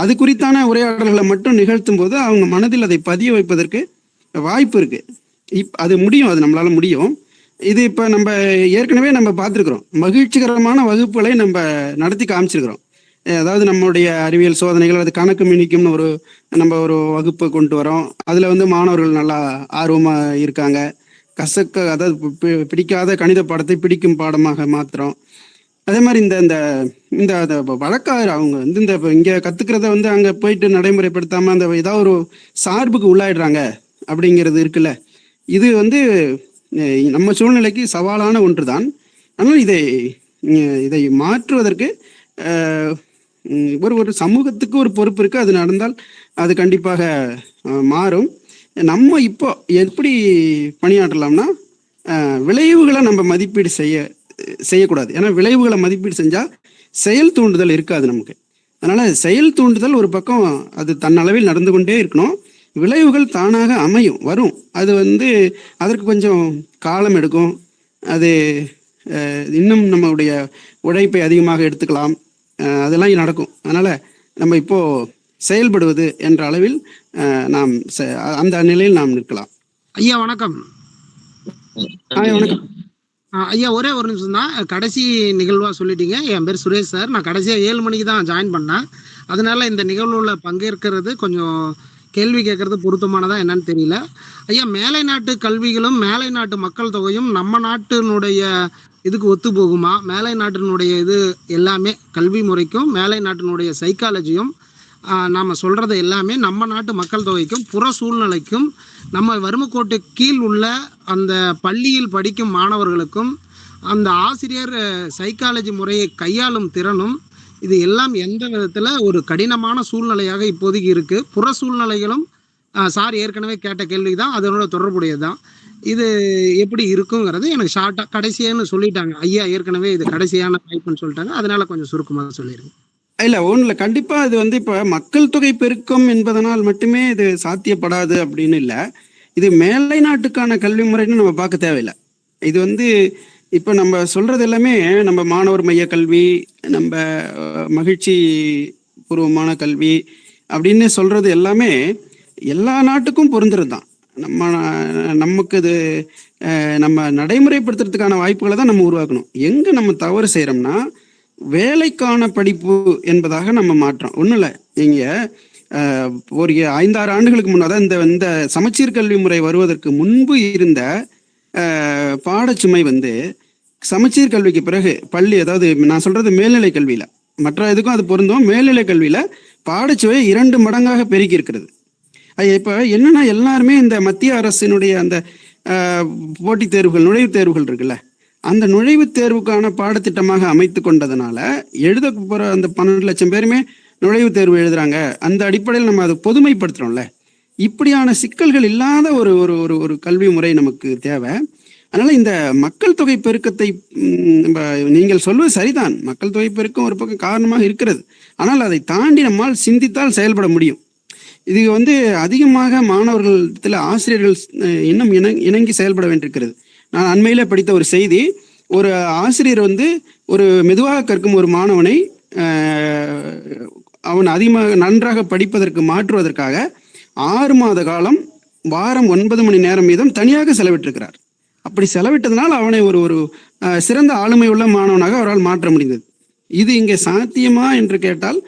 அது குறித்தான உரையாடல்களை மட்டும் நிகழ்த்தும் போது அவங்க மனதில் அதை பதிய வைப்பதற்கு வாய்ப்பு இருக்கு. அது முடியும், அது நம்மளால முடியும். இது இப்போ நம்ம ஏற்கனவே நம்ம பார்த்துருக்குறோம், மகிழ்ச்சிகரமான வகுப்புகளை நம்ம நடத்தி காமிச்சிருக்கிறோம். அதாவது நம்மளுடைய அறிவியல் சோதனைகள், அது கணக்கு மினிக்கும்னு நம்ம ஒரு வகுப்பு கொண்டு வரோம். அதில் மாணவர்கள் நல்லா ஆர்வமாக இருக்காங்க. அதாவது பிடிக்காத கணித பாடத்தை பிடிக்கும் பாடமாக மாத்துறோம். அதே மாதிரி இந்த வழக்காறு அவங்க இந்த இங்க கத்துக்கிறத அங்க போயிட்டு நடைமுறைப்படுத்தாம அந்த ஏதாவது ஒரு சார்புக்கு உள்ளாயிடுறாங்க அப்படிங்கிறது இருக்குல்ல. இது நம்ம சூழ்நிலைக்கு சவாலான ஒன்றுதான். ஆனால் இதை மாற்றுவதற்கு ஒரு சமூகத்துக்கு ஒரு பொறுப்பு இருக்கு. அது நடந்தால் அது கண்டிப்பாக மாறும். நம்ம இப்போ எப்படி பணியாற்றலாம்னா, விளைவுகளை நம்ம மதிப்பீடு செய்யக்கூடாது. ஏன்னா விளைவுகளை மதிப்பீடு செஞ்சா செயல் தூண்டுதல் இருக்காது நமக்கு. அதனால செயல் தூண்டுதல் ஒரு பக்கம் அது தன்னளவில் நடந்து கொண்டே இருக்கணும். விளைவுகள் தானாக அமையும், வரும். அது அதற்கு கொஞ்சம் காலம் எடுக்கும். அது இன்னும் நம்மளுடைய உழைப்பை அதிகமாக எடுத்துக்கலாம். அதெல்லாம் நடக்கும். அதனால நம்ம இப்போ செயல்படுவது என்ற அளவில் நாம் அந்த நிலையில் நாம் நிற்கலாம். ஐயா வணக்கம். வணக்கம் ஐயா, ஒரே ஒரு நிமிஷம் தான். கடைசி நிகழ்வா சொல்லிட்டீங்க. என் பேர் சுரேஷ் சார். நான் கடைசியாக 7 மணிக்கு தான் ஜாயின் பண்ணேன். அதனால இந்த நிகழ்வுல பங்கேற்கிறது கொஞ்சம் கேள்வி கேட்கறது பொருத்தமானதா என்னன்னு தெரியல. ஐயா, மேலை நாட்டு கல்விகளும் மேலை நாட்டு மக்கள் தொகையும் நம்ம நாட்டினுடைய இதுக்கு ஒத்து போகுமா? மேலை நாட்டினுடைய இது எல்லாமே கல்வி முறைக்கும் மேலை நாட்டினுடைய சைக்காலஜியும் நாம் சொல்கிறது எல்லாமே நம்ம நாட்டு மக்கள் தொகைக்கும் புற சூழ்நிலைக்கும் நம்ம வறுமைக்கோட்டு கீழ் உள்ள அந்த பள்ளியில் படிக்கும் மாணவர்களுக்கும் அந்த ஆசிரியர் சைக்காலஜி முறையை கையாளும் திறனும் இது எல்லாம் எந்த விதத்தில் ஒரு கடினமான சூழ்நிலையாக இப்போதைக்கு இருக்குது. புற சூழ்நிலைகளும் சார் ஏற்கனவே கேட்ட கேள்வி தான், அதனோட தொடர்புடையது தான். இது எப்படி இருக்குங்கிறது எனக்கு ஷார்ட்டாக கடைசியான்னு சொல்லிட்டாங்க ஐயா. ஏற்கனவே இது கடைசியான வாய்ப்புன்னு சொல்லிட்டாங்க. அதனால கொஞ்சம் சுருக்கமாக சொல்லிடுங்க. இல்லை ஒன்றும் இல்லை. கண்டிப்பாக இது இப்போ மக்கள் தொகை பெருக்கம் என்பதனால் மட்டுமே இது சாத்தியப்படாது அப்படின்னு இல்லை. இது மேலை நாட்டுக்கான கல்வி முறைன்னு நம்ம பார்க்க தேவையில்லை. இது இப்போ நம்ம சொல்றது எல்லாமே நம்ம மாணவர் மைய கல்வி, நம்ம மகிழ்ச்சி பூர்வமான கல்வி அப்படின்னு சொல்றது எல்லாமே எல்லா நாட்டுக்கும் பொருந்துறது தான். நமக்கு இது நம்ம நடைமுறைப்படுத்துறதுக்கான வாய்ப்புகளை தான் நம்ம உருவாக்கணும். எங்கே நம்ம தவறு செய்கிறோம்னா, வேலைக்கான படிப்பு என்பதாக நம்ம மாற்றோம். ஒன்றும் இல்லை, நீங்கள் ஒரு 5-6 ஆண்டுகளுக்கு முன்னாடி இந்த சமச்சீர் கல்வி முறை வருவதற்கு முன்பு இருந்த பாடச்சுமை சமச்சீர் கல்விக்கு பிறகு பள்ளி, அதாவது நான் சொல்றது மேல்நிலை கல்வியில, மற்ற இதுக்கும் அது பொருந்தும். மேல்நிலை கல்வியில பாடச்சுவை 2 மடங்காக பெருக்கி இருக்கிறது. இப்போ என்னன்னா எல்லாருமே இந்த மத்திய அரசினுடைய அந்த போட்டித் தேர்வுகள், நுழைவுத் தேர்வுகள் இருக்குல்ல, அந்த நுழைவுத் தேர்வுக்கான பாடத்திட்டமாக அமைத்து கொண்டதுனால எழுத போற அந்த 12 லட்சம் பேருமே நுழைவுத் தேர்வு எழுதுறாங்க. அந்த அடிப்படையில் நம்ம அதை பொதுமைப்படுத்துறோம்ல. இப்படியான சிக்கல்கள் இல்லாத ஒரு ஒரு ஒரு ஒரு கல்வி முறை நமக்கு தேவை. அதனால இந்த மக்கள் தொகை பெருக்கத்தை நீங்கள் சொல்வது சரிதான், மக்கள் தொகை பெருக்கம் ஒரு பக்கம் காரணமாக இருக்கிறது. ஆனால் அதை தாண்டி நம்மால் சிந்தித்தால் செயல்பட முடியும். இது அதிகமாக மாணவர்களத்தில் ஆசிரியர்கள் இன்னும் இணங்கி செயல்பட வேண்டியிருக்கிறது. நான் அண்மையில படித்த ஒரு செய்தி, ஒரு ஆசிரியர் ஒரு மெதுவாக கற்கும் ஒரு மாணவனை அவன் அதிகமாக நன்றாக படிப்பதற்கு மாற்றுவதற்காக 6 மாத காலம் வாரம் 9 மணி நேரம் வீதம் தனியாக செலவிட்டிருக்கிறார். அப்படி செலவிட்டதனால் அவனை ஒரு ஒரு சிறந்த ஆளுமை உள்ள மாணவனாக அவரால் மாற்ற முடிந்தது. இது இங்கே சாத்தியமா என்று கேட்டால்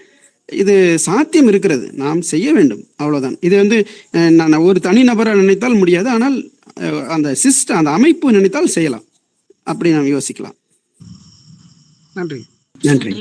இது சாத்தியம் இருக்கிறது, நாம் செய்ய வேண்டும், அவ்வளவுதான். இது நான் ஒரு தனி நபரை நினைத்தால் முடியாது, ஆனால் அந்த சிஸ்டம், அந்த அமைப்பு நினைத்தால் செய்யலாம். அப்படி நாம் யோசிக்கலாம். நன்றி. நன்றி.